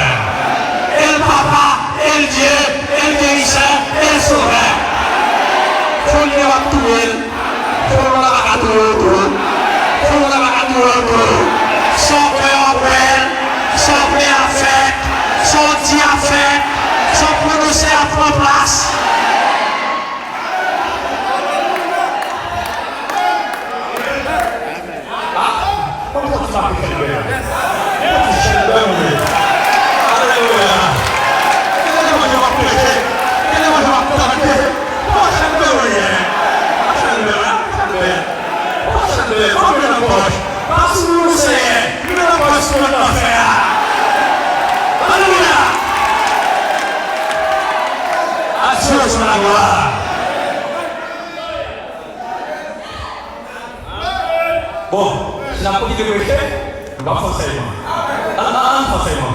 Et le papa, et le Dieu, et le guérisseur, et le sauveur. Faut le dire à tout le monde. Faut le dire à tout le monde. Faut le dire à tout le monde. Sans peur à faire, sans peur à faire, sans dire à faire, sans prononcer à prendre place. Bon, la politique de prêcher, va forcément. Forcément.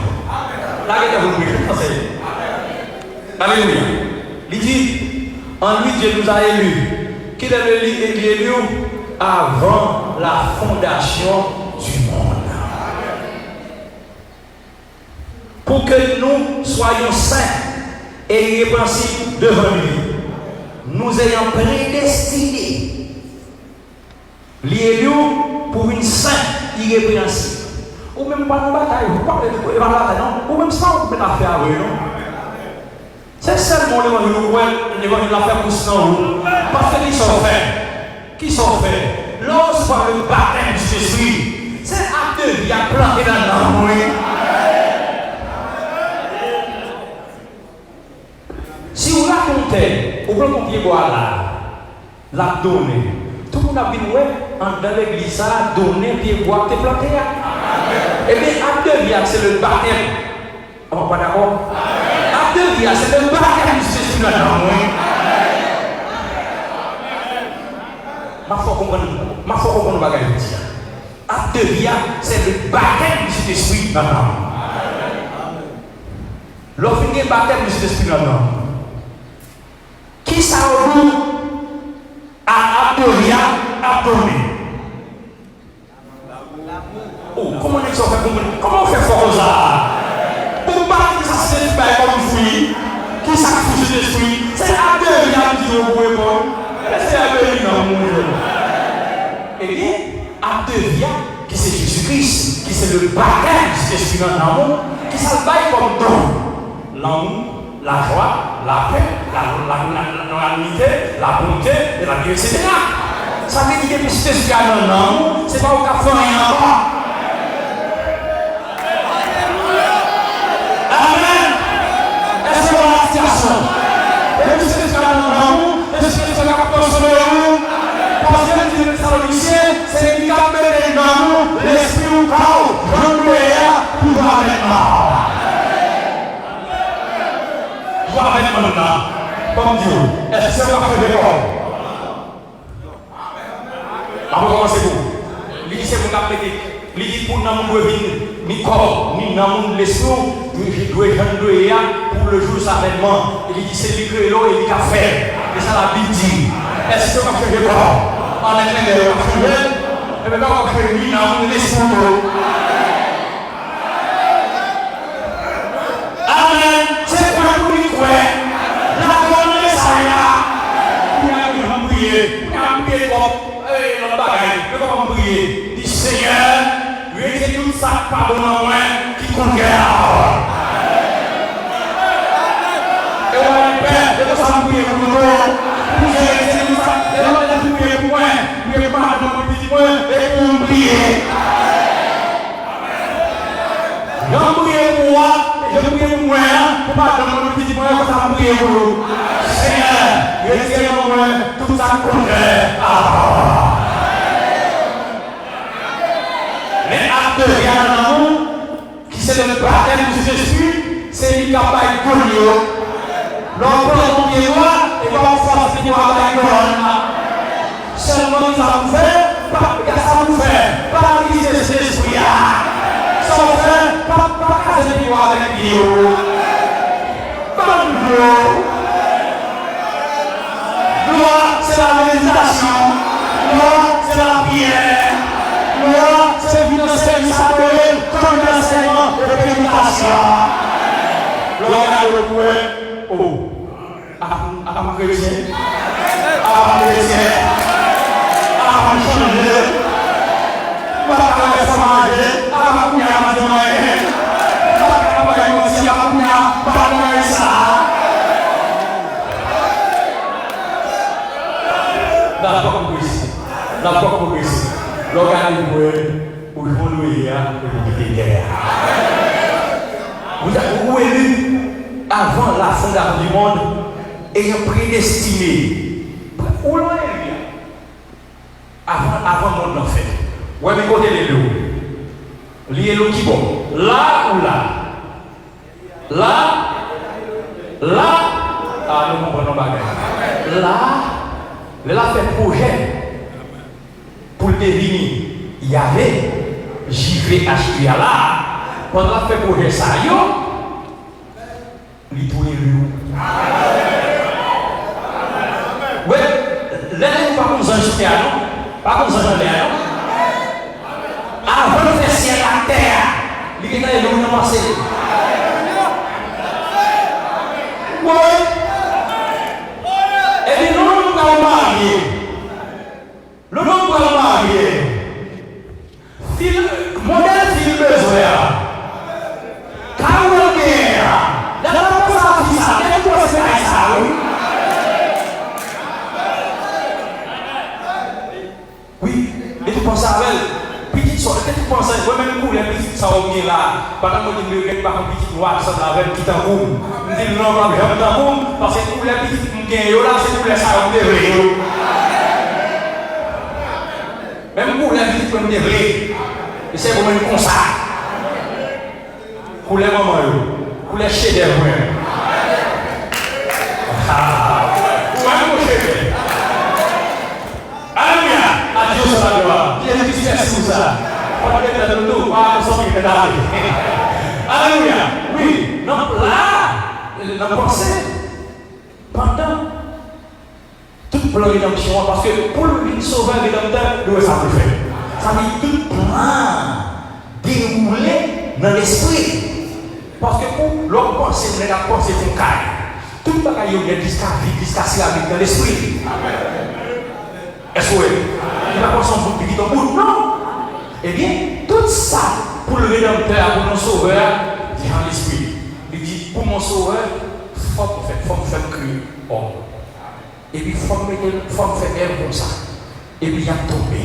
La guerre de prêcher, forcément. Alléluia. Il dit, en lui Dieu nous a élus. Qu'il est élu avant la fondation du monde. Pour que nous soyons saints et irrépréhensibles devant lui. Nous ayons prédestiné l'élu pour une sainte irrépréhensible. Ou même pas de bataille, vous parlez de bataille, non? Ou même ça, vous pouvez la faire avec nous. C'est seulement l'évangile de la faire pour nous. Parce que qui sont faits? Qui sont faits? Lorsqu'on le baptême du Jésus, c'est acte de vie à planter dans l'amour. Si vous racontez, vous prenez mon pied bois là, la donner. Tout le monde a vu dans l'église, ça a donné pied bois qui est planté. Eh bien, acte de vie, c'est le baptême. On va pas d'accord? Acte de vie, c'est le baptême du Jésus dans l'amour. Ma foi comprendre le bagage de dire. Acte de vie, c'est le baptême du Saint-Esprit dans l'amour. Lorsqu'il y a un baptême du Saint-Esprit dans l'amour, qui ça vous à Abdoria abdomen? Oh, comment on fait comment on fait fort ça? Pour pas que ça se passe comme fruit, qui ça touche l'esprit, c'est Abdoria qui vous répond. C'est Abdoria dans mon monde. Et bien, Abdoria qui c'est Jésus-Christ, qui c'est le baptême du Saint-Esprit dans l'amour, qui s'abaille comme don. L'amour, la joie, la paix, l'unité, la bonté et la vie, etc. Ça veut dire que le Saint-Esprit dans l'amour, ce n'est pas au cas de rien encore. Amen. Est-ce que vous avez la situation? Le Saint-Esprit dans l'amour, le Saint-Esprit dans l'amour, parce que les Thessaloniciens, c'est une cape de l'amour, l'esprit ou chaos, l'envoyeur, pour avec moi. Pour avec maintenant, comme Dieu, est-ce que c'est pas fait de corps? Avant de commencer, vous, il dit c'est mon cap médic, il dit pour nous revenir, ni corps, ni nous l'esprit, je dois être pour le jour de sa avènement. Il dit c'est lui que l'eau et lui qui a fait. Et ça la Bible dit. Est-ce que c'est pas fait de corps? En effet, mais on va faire une ligne dans l'esprit. Amen. C'est pas pour lui quoi. La bonne Messiah. Vous avez prié. Vous avez prié pour le bagage. Vous avez prié. Dis Seigneur, mettez tout ça pardon en moi qui conquiert. Et on va faire de ça prier pour nous. Vous avez tout ça. Et on va prier pour moi. Vous avez pas de petit point et pour prier. J'en prie pour moi. Je prie pour moi, pour pas donner mon petit point, pour ça prier pour vous. Seigneur, retirez moi tout ça congrès. Les actes de l'amour, qui c'est le baptême du Jésus, c'est lui qui a pas pour nous. L'homme prend mon pied droit et va en force de voir la colonne. Seulement ça vous fait, pas ça vous fait, pas l'Église de Jésus. Sans faire, pas casser les doigts avec Dieu. Pas de gloire, c'est la méditation. Gloire, c'est la prière. Gloire, c'est le financement sacré, comme l'enseignement de prédication. Gloire à Dieu. Oh, à mon chrétien, à mon chrétien, à mon changer. Vous avez élu avant la fondation du monde et prédestiné. Où l'on est avant le monde en fait. Ouais, mais côté les deux. Lié le qui bon. Là ou là? Là. Ah, nous comprenons pas. Là, il a fait projet pour devenir. Il y avait JVHQ là. Quand il a fait projet ça, il tourne le. Oui, là, pas comme ça, pas comme ça, avant de faire ciel la terre, il y a des gens qui ont passé. Oui. Et puis nous nous allons marier. Nous nous allons marier. Modèle film besoin. Quand on est là, la personne qui ça, elle doit se faire ça. Oui. Et tu penses à elle. Peut-être que tu penses à moi-même pour les petites ça au là. Pendant que je me regarde par un petit noir, ça avec un petit tambour. Je dis non, je vais un tambour parce que pour les petites là, c'est pour les ça au même pour les petites comme des vrais. Et c'est pour même comme ça. Pour les mamans, pour les chefs-d'œuvre. Pour même pour chefs. Alléluia. Adieu sur la gloire. Il y a des petits merci pour ça. Alléluia. Oui. Donc là, la pensée, pendant tout plan de rédemption, parce que pour le sauveur rédempteur, nous ça peut faire. Ça veut dire tout plan déroulé dans l'esprit. Parce que pour l'homme penser, nous avons pensé pour caille. Tout le bagaille est jusqu'à vie, jusqu'à céramique dans l'esprit. Est-ce que il va penser en vous qui dit non? Eh bien, tout ça pour le Rédempteur, pour mon sauveur, dit en l'esprit. Il dit, pour mon sauveur, il faut me faire crier homme. Et puis, il faut me faire elle comme ça. Et puis, il a tombé.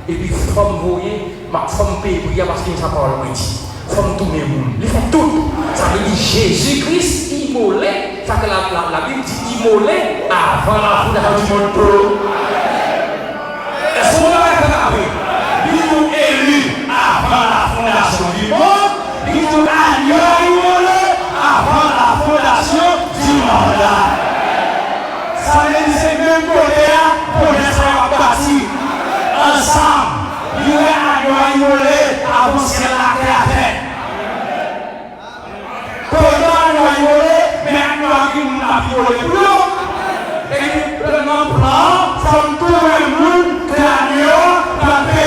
Et puis, il faut me voyer, il faut me payer parce qu'il n'y a pas de dit. Il faut me tourner le monde. Il fait tout. Ça veut dire Jésus-Christ immolé. Ça que la Bible dit immolé avant la fondation du monde. Est-ce qu'on va regarder? Ils sont élus avant la fondation du monde. Ils sont immolés avant la fondation du monde. Ça veut dire que c'est même côté pour les faire partie ensemble. Ils sont immolés avant ce que la terre a fait. Mais nous avons et puis, le nom plan, from tout le monde, que la paix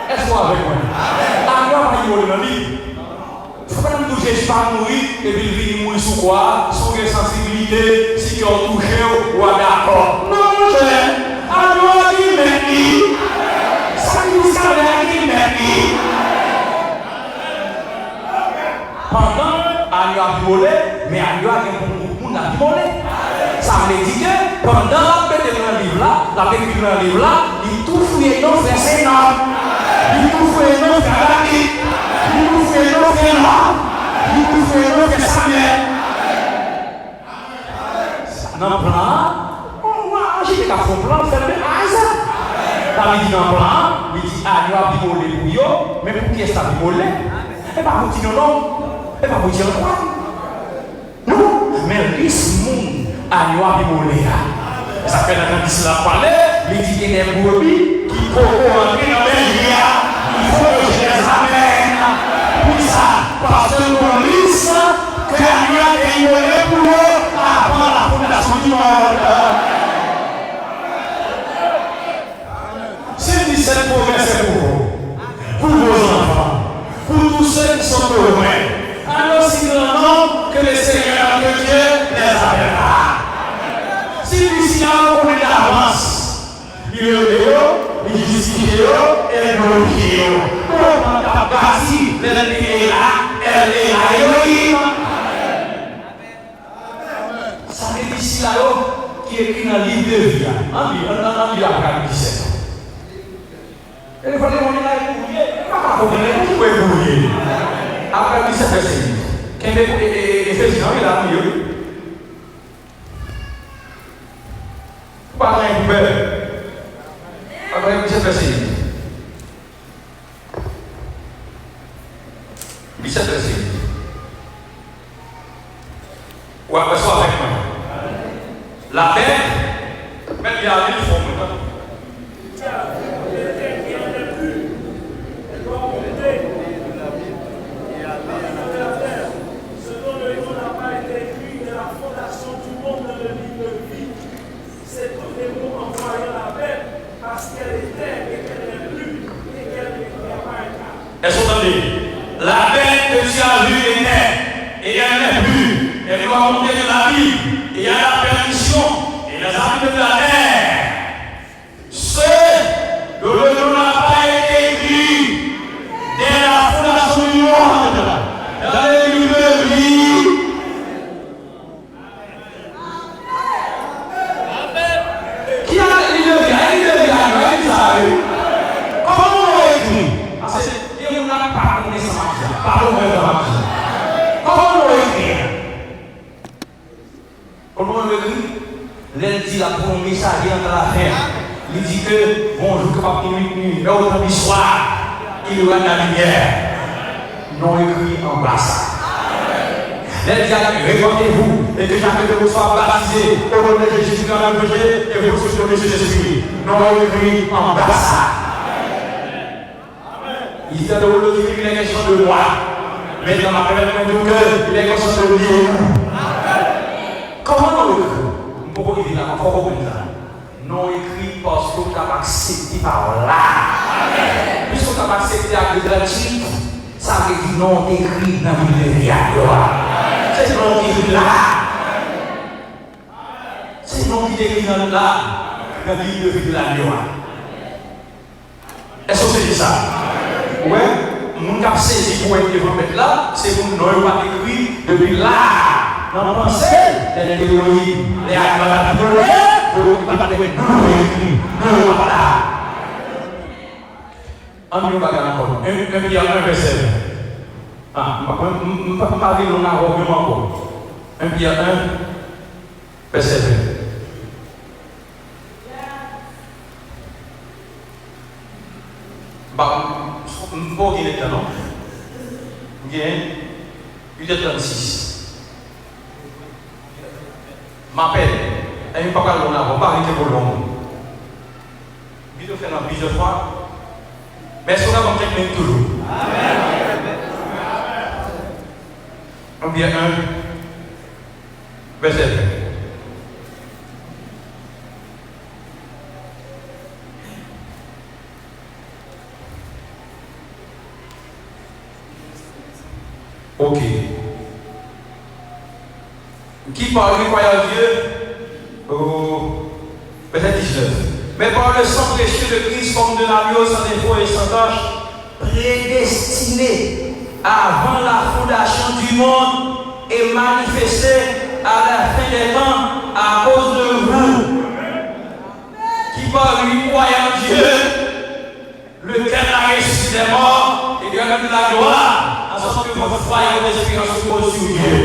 est-ce qu'on avec moi? Il faut pas nous toucher, pas mourir, et puis il vient mourir sous quoi? Sous les sensibilités, si on touche ou d'accord. Non, mon cher, alors il m'a dit. Pendant Agneau a volé, mais Agneau a beaucoup de volé. Ça veut dire que pendant la paix de le livre là, la paix de le livre là, il tout fouille nos frères sénats, il tout fouille nos frères David, il tout fouille nos frères Noir, il tout fouille nos frères Samuel. Dans le plan, j'ai qu'à faire un plan, faire le hasard. Il dit dans le plan, il dit Agneau a volé pour eux, mais pour qui est-ce qu'il a volé? Et pas pour dire non. Et pas pour dire quoi? Non, mais ce monde a eu à vivre. Ça fait quand il a parlé, il dit qu'il y a des brebis qui peuvent rentrer dans les rias. Il faut que je les amène. Pour ça, parce que nous lisons que a eu pour eux avant la fondation du monde. C'est 17 promesses pour vos enfants, pour tous ceux qui sont heureux. Alors, si grandement que le Seigneur que Dieu les appellera. Si Lucien connaît d'avance, il est là, il justifie et il glorifie. Pour ta partie, elle est là, elle est là, Elohim. Ça veut dire ici là-haut qui écrit dans le livre de vie. En lui, après 17. Et il faut dire, on est là pour brouiller. Pas pour brouiller. Après 17 versets. Quem é Efésiens, il a mis eux. Pas rien pour faire. Après 17 versets. 17 versets. Ou après ça avec moi. La bête, même il y a une forme. Est-ce que vous entendez? La bête que tu as vue est née, et elle n'est plus. Elle doit monter de la vie, et il y a la perdition, et les habitants de la terre. Ceux dont le nom n'a pas été écrit dès la fondation du monde, dans les livres de vie. Qui a les livres de vie? Les livres de vie, comment on l'a écrit? Comment on écrit? Comment on écrit? L'elle dit la promesse à rien dans la fin. Il dit que bonjour, que pas nuit, mais autant du soir, il y aura de la lumière. Non écrit en bas ça. L'elle dit à répondez-vous et que chacun de vous soit baptisé au nom de Jésus dans la péché et vous souciez de Jésus. Non écrit en bas ça. Il dit à l'autre qu'il est question de moi. Mais dans ma première de cœur, il est question de lui. Comment on écrit? Pourquoi il dit là? Pourquoi on dit là? Non écrit parce que tu as accepté par là. Puisque tu as accepté avec gratuit, ça veut dire non écrit dans le livre. C'est non écrit là. C'est non qui écrit dans là. dans l'île de la Loi. Est-ce que c'est ça? Ouais, mon cap saisi pour être devant mettre là, c'est mon nom pas écrit depuis là. Non, pensez, les théories, les actes, pour pas de voilà. On ne va pas encore. Un Pierre 1, verset 20. Ah, ma vie, on a revu encore. 1 Pierre 1, verset 20. Bah, bon, il est là, non? Bien, il est 36. M'appelle, et il pas qu'à l'on a, on va arrêter pour l'homme. Il doit faire plusieurs fois. Mais ce qu'on a comme quelqu'un toujours. On vient 1, verset 20. Ok. Qui parle du croyant Dieu au verset 19. Mais par le sang précieux de Christ, comme de l'agneau sans défaut et sans tache, prédestiné avant la fondation du monde et manifesté à la fin des temps à cause de vous. Qui par lui croyant Dieu, lequel a ressuscité des morts et lui a donné la gloire, en sorte que votre foi et votre espérance reposent sur Dieu.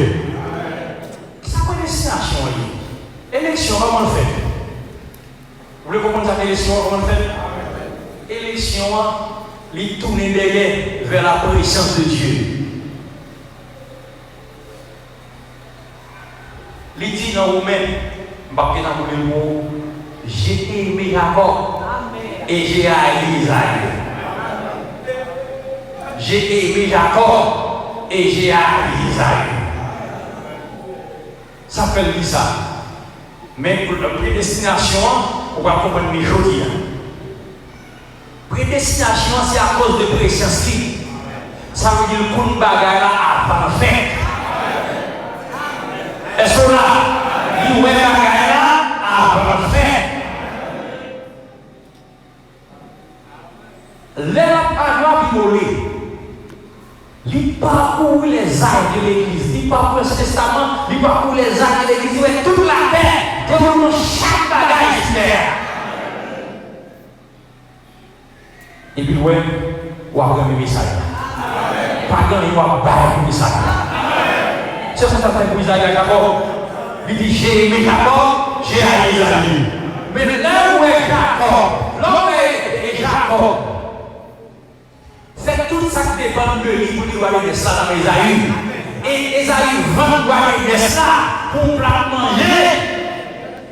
Ça quoi destination? Élection, comment on fait? Vous voulez comprendre cette élection, comment on fait? Élection, il tourne derrière vers la présence de Dieu. Il dit dans Romains, j'ai aimé Jacob et j'ai haï Israël. J'ai aimé Jacob et j'ai haï Israël. Ça fait dire ça. Mais pour la prédestination, on va comprendre les choses. Prédestination, c'est à cause de présence. Ça veut dire qu'on ne bagaille là avant fait. Est-ce que là, il y a bagaille là avant fait? L'élève à droite volé. Il parcourt les arts de l'église, il parcourt le testament, il parcourt les arts de l'église, il fait toute la terre, devant chaque bagaille ici. Et puis, ouais, on va avoir un message. Pardon, il va avoir un message. C'est ce que ça fait pour Isaac Jacob. Il dit j'ai aimé Jacob, j'ai haï Isaïe. Mais là où est Jacob, l'homme est Jacob. Fait tout ça qui dépend de lui pour qu'il va aller de ça dans Isaïe. Et Isaïe va aller de ça pour plat manger.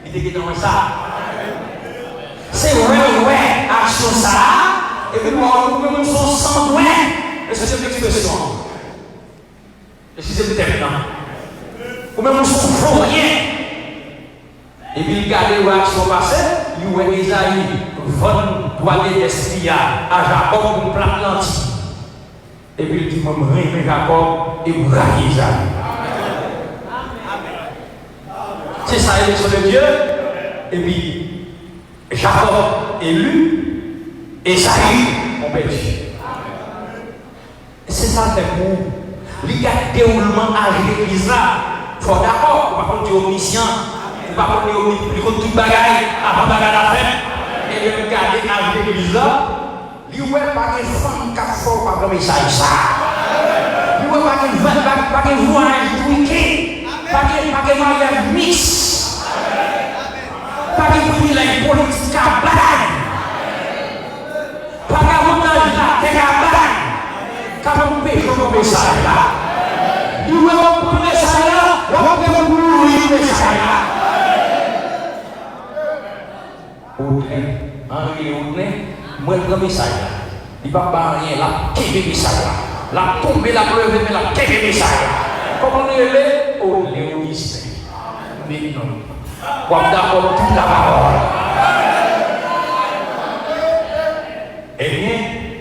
Il dit que dans ça. C'est ouais, action ça. Et puis on peut son sang ouais. Et c'est une expression. Et si c'est déterminant. Ou même on s'en fout rien. Et puis il garde l'action passée, il voit Isaïe doit aller d'esprit à Jacob pour plat l'anti. Et puis il dit, moi, je Jacob et je raille Isaïe. C'est ça l'élection de Dieu. Et puis, Jacob élu, Isaïe, on perdu. C'est ça le pour. Il y a un déroulement à l'église là. Il faut d'accord, on va prendre des omniscients, on va prendre des toute bagaille avant bagaille à faire. Et il regarde à l'église là. Il n'y a pas de femme qui a fait par le message ça. Il n'y a pas de voyage tweaké. Pas de mariage mix. Pas de privilège politique à balle. Pas de montage là, t'es à balle. Quand on pêche le message là. Il n'y a pas de message là, on va faire le message là. Moi, le message là, il ne va pas rien là, quel est le message là? La tombe, la pleuve, mais la quel est le message là? Comment on est au léonisme? Mais non. On va d'accord toute la parole. Eh bien,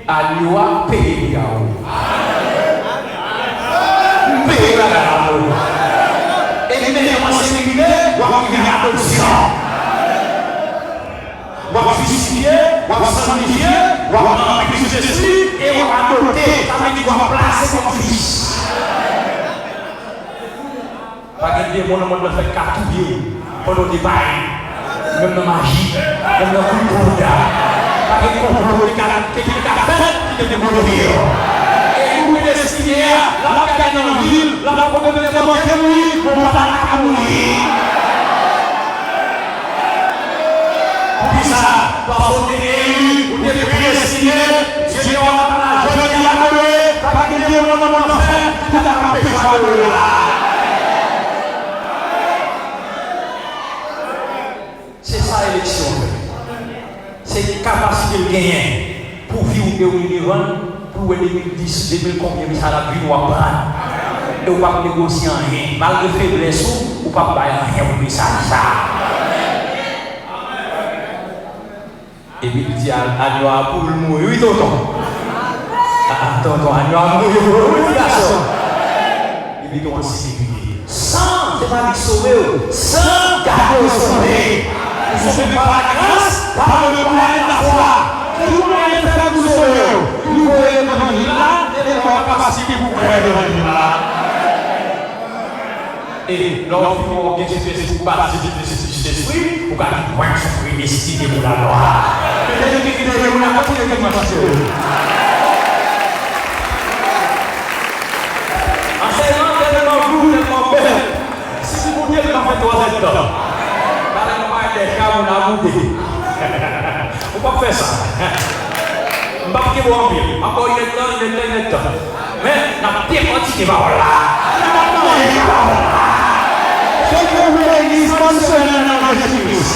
à l'Iwa, payer les gars. Payer la gare. Et bien, on s'est réglé, on va faire la position. justifier, on va sanctifier, on va remplir Jésus et on va doter. Ça veut dire qu'on va placer comme fils. Pas que des gens ne fait cartouiller pendant des bails, même dans la magie, même dans le coup de Bouddha. Pas que des gens qui ont fait qui te mourir. Et vous êtes destiné à la gagner dans la ville, la problème de mourir, pour pas la mourir. Pour ça, parce qu'on est élu, on est prédestiné, Dieu va la journée à mourir, pas que des gens ne fait tout à fait là. C'est ça l'élection. C'est une capacité de gagner pour vivre au niveau pour 2010, 2000 combien ça la vie nous apprendre. Et on va négocier rien. Malgré faiblesse, on ne va pas rien pour ça. Et puis il dit à Noah pour le mourir. Oui, tonton. Tonton, à Noah mourir. Oui, garçon. Il dit qu'on va sécuriser. Sans, c'est pas sauver, sans garder sauver. Vous ne savez pas la grâce, par le moyen de la foi. Tout le moyen de faire vous sauver. Nous voyons devant lui là, et nous avons la capacité pour pouvoir devant lui là. Et lorsque vous avez Jésus pour participer de Jésus, vous avez un point sur une décision pour la loi. Peut-être que vous avez un peu de enseignement tellement lourd, tellement belle. Si vous vouliez le faire 3 ans, des cas où on a boudé. On ne peut pas faire ça. On ne peut pas faire ça. Encore il est temps. Mais on a bien pratiqué par là. Ce que vous voulez dire, c'est que nous avons Jésus-Christ.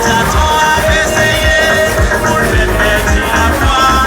Satan a essayé pour le mettre à la croix.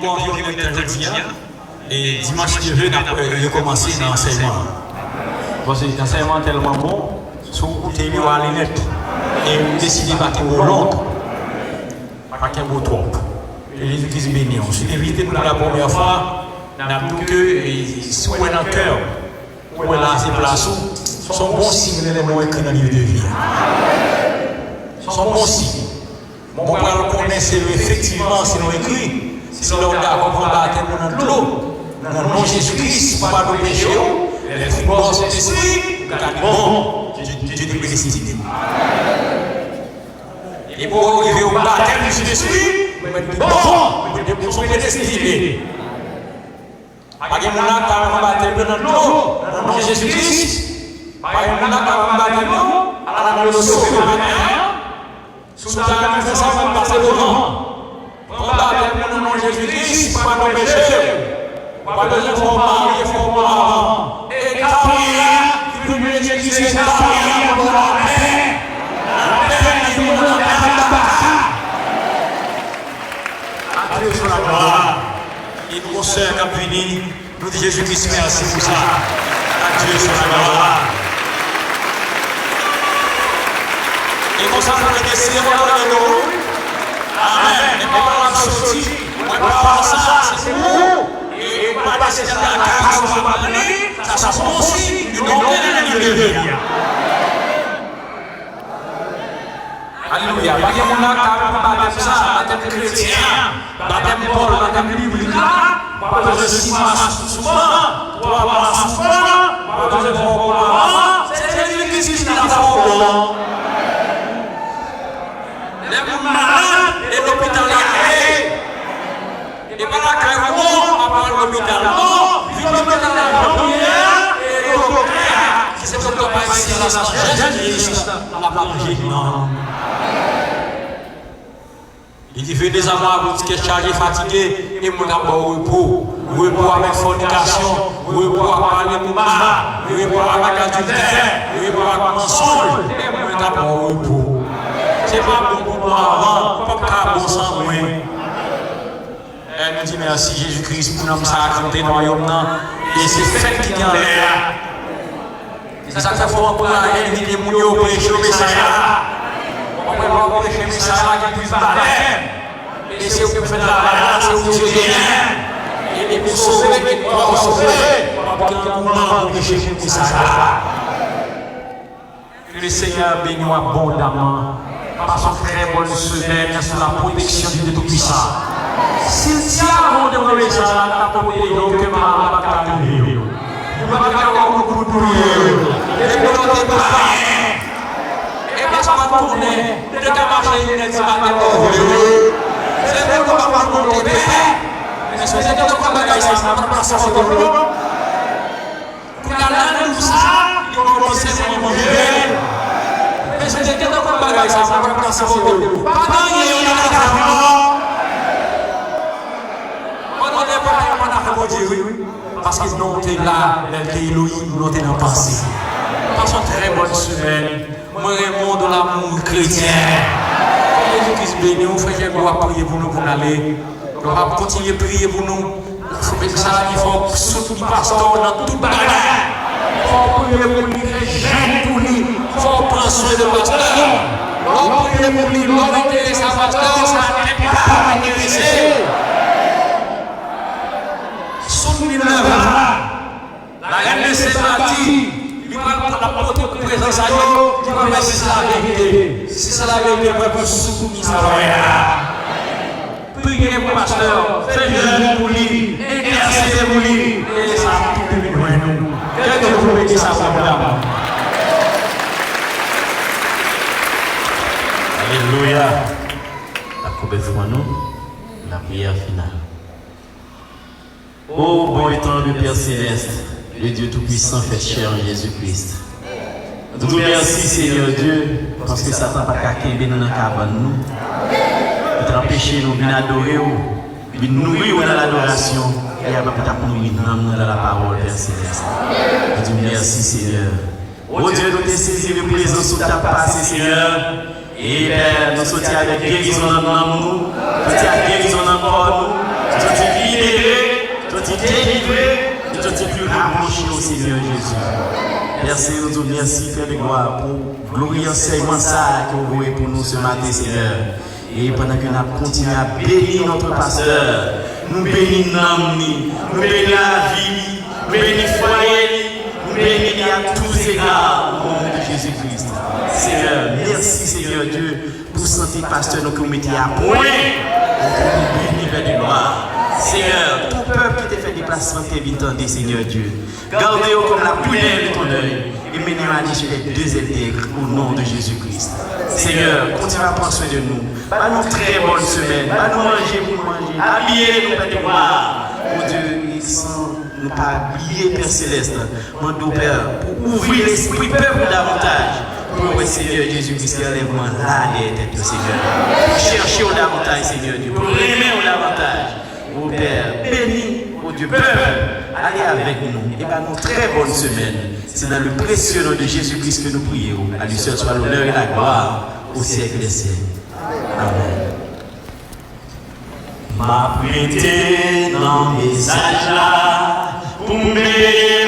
bon Dieu, on est aujourd'hui. Et dimanche qui vient, on a commencé l'enseignement. Parce que l'enseignement est tellement bon, si vous écoutez à la lunette et vous décidez de battre au Londres, pas qu'un beau trop. Et Jésus-Christ béni. On s'est invité pour la première fois, nous avons que, si on est dans le cœur, on est là, c'est place, sont bons signes les mots écrits dans le livre de vie. Sont bons signes. Mon père le connaît, c'est effectivement, c'est non écrit. Si l'on a combattu dans l'eau, dans le nom de Jésus-Christ, pas de péché, les fibres sont esprits, car bon, Dieu te prédestiné. Et pour arriver au baptême du Saint-Esprit, bon, Dieu sont prédestinés. Pas de mon acte à baptême dans l'eau, dans le nom de Jésus-Christ, pas de mon acte à baptême à la sauver le matin. Sous la main de ça, on va passer devant. On va baptême dans le nom de Jésus-Christ, pas de péché. Pas besoin de faire marier, il faut voir. Et ta prière, tu peux me dire que c'est ta prière pour la paix. La paix qui nous donne la bataille. À Dieu soit la gloire. Et nous, sœurs, qui béni, nous disons Jésus-Christ, merci pour ça. À Dieu soit la gloire. Et comme ça, on a décidé de voir nous. Amen. Et pas la sortie. Pas ça, c'est bon. Et pas passer dans la case, on va parler, ça se passe aussi, nous sommes dans la vie. Alléluia. Pas que mon acte a ça, baptême chrétien, baptême Paul, baptême biblique là, pas besoin de 6 mois souvent, 3 mois souvent, pas besoin de 3 mois. C'est Jésus-Christ qui l'a fait. Les malades et l'hôpital est et par la carrière, on va parler l'hôpital. Non, vite l'hôpital la première et l'hôpital qui se fait pas ici à la sagesse, la plongée. Non. Il dit fait des amas qui est chargé, fatigué, et mon d'abord repos avec fornication, repos avec parler pour mal, repos avec adultère, repos avec mensonge, et mon d'abord repos. C'est pas bon pour moi avant, pas bon sans moi. Elle nous dit merci Jésus-Christ pour nous sacrer dans le royaume et c'est fait qui est en l'air. C'est ça qu'il faut encourager, inviter les gens à prêcher le message. On peut prêcher le message qui puisse battre. Et c'est vous qui faites la balade, c'est vous qui gagnez. Et pour sauver, pour sauver, pour qu'on prêcher le message. Que le Seigneur bénisse abondamment. Passe une très bonne semaine sous la protection du Tout-Puissant. S'il tient à mon message, la protéger que ma bataille de Dieu. Vous m'avez encore beaucoup de bruit. Et vous n'entendez pas rien. Et bien, ça va tourner. Dès qu'à marcher, il y a des batailles de Dieu. C'est vous qui va monter de paix. Mais si vous êtes dans le bagage, ça va passer sur le dos. Pour la langue, tout ça, il va commencer à manger. Mais si vous êtes dans le bagage, ça va passer sur le dos. Pas gagner, il y a la carte. Parce que nous sommes là, nous sommes dans la pensée. Passons une très bonne semaine. Moi, je monde de l'amour chrétien. Jésus-Christ béni, nous frères, nous allons prier pour nous pour aller. Nous allons continuer à prier pour nous. Il faut soutenir le pasteur dans toute bagarre. Il faut prier pour lui, jeune pour lui. Il faut prendre soin de pasteur. L'on prie pour lui, l'on intéresse à pasteur, ça n'est pas intéressé. La reine de Sébatie, il va prendre la présence à Dieu, il va mettre la vérité. Si c'est la vérité, il va soutenir sa royale. Priez pour le pasteur, faites jeûne pour lui, intercédez pour lui, et ça va tout bénir nous. Que Dieu vous bénisse à sa gloire. Alléluia. La coupe fois nous, la prière finale. Ô bon et tendre Père Céleste, le Dieu Tout-Puissant fait chair en Jésus-Christ. Nous te remercions, Seigneur Dieu, parce que Satan n'a pas qu'à dans la cabane nous. Pour t'empêcher nous de adorer, de nourrir dans l'adoration, et après pour nourrir dans la parole, Père Céleste. Nous te remercions, Seigneur. Ô Dieu, nous te saisir de présence sur ta passé, Seigneur. Et Père, nous sortir avec guérison dans nous, nous sortir avec guérison dans nous. délivré, nous te disons plus rapproché au Seigneur Jésus. Merci, nous te merci, Père de gloire, pour glorieux enseignement ça que vous voyez pour nous ce matin, Seigneur. Et pendant que nous continuons à bénir notre pasteur, nous bénissons l'âme, nous bénissons la vie, nous bénissons le foyer, nous bénissons à tous égards au nom de Jésus-Christ. Seigneur, merci Seigneur Dieu pour santé pasteur nous mettez à point. Nous bénissons Père de gloire. Seigneur, tout peuple qui t'a fait déplacement, t'es vite Seigneur Dieu. Gardez-vous comme la prunelle de ton œil et menez-nous à aller les deux intègres au nom de Jésus-Christ. Seigneur, continue à prendre soin de nous. Pas nous très bonne semaine. Pas nous manger pour manger. Habillez-nous, Père de gloire. Mon Dieu, sans nous pas oublier, Père Céleste, mon doux Père, pour ouvrir l'esprit peuple davantage. Pour le Seigneur Jésus-Christ, enlève-moi là des têtes, Seigneur. Pour chercher au davantage, Seigneur Dieu. Pour aimer au davantage. Mon Père, bénis, mon Dieu, peuple, allez avec nous et par une très bonne semaine. C'est dans le précieux nom de Jésus-Christ que nous prions. À lui seul soit l'honneur et la gloire au siècle des siècles. Amen. Ma prêté dans le message là, pour me prier.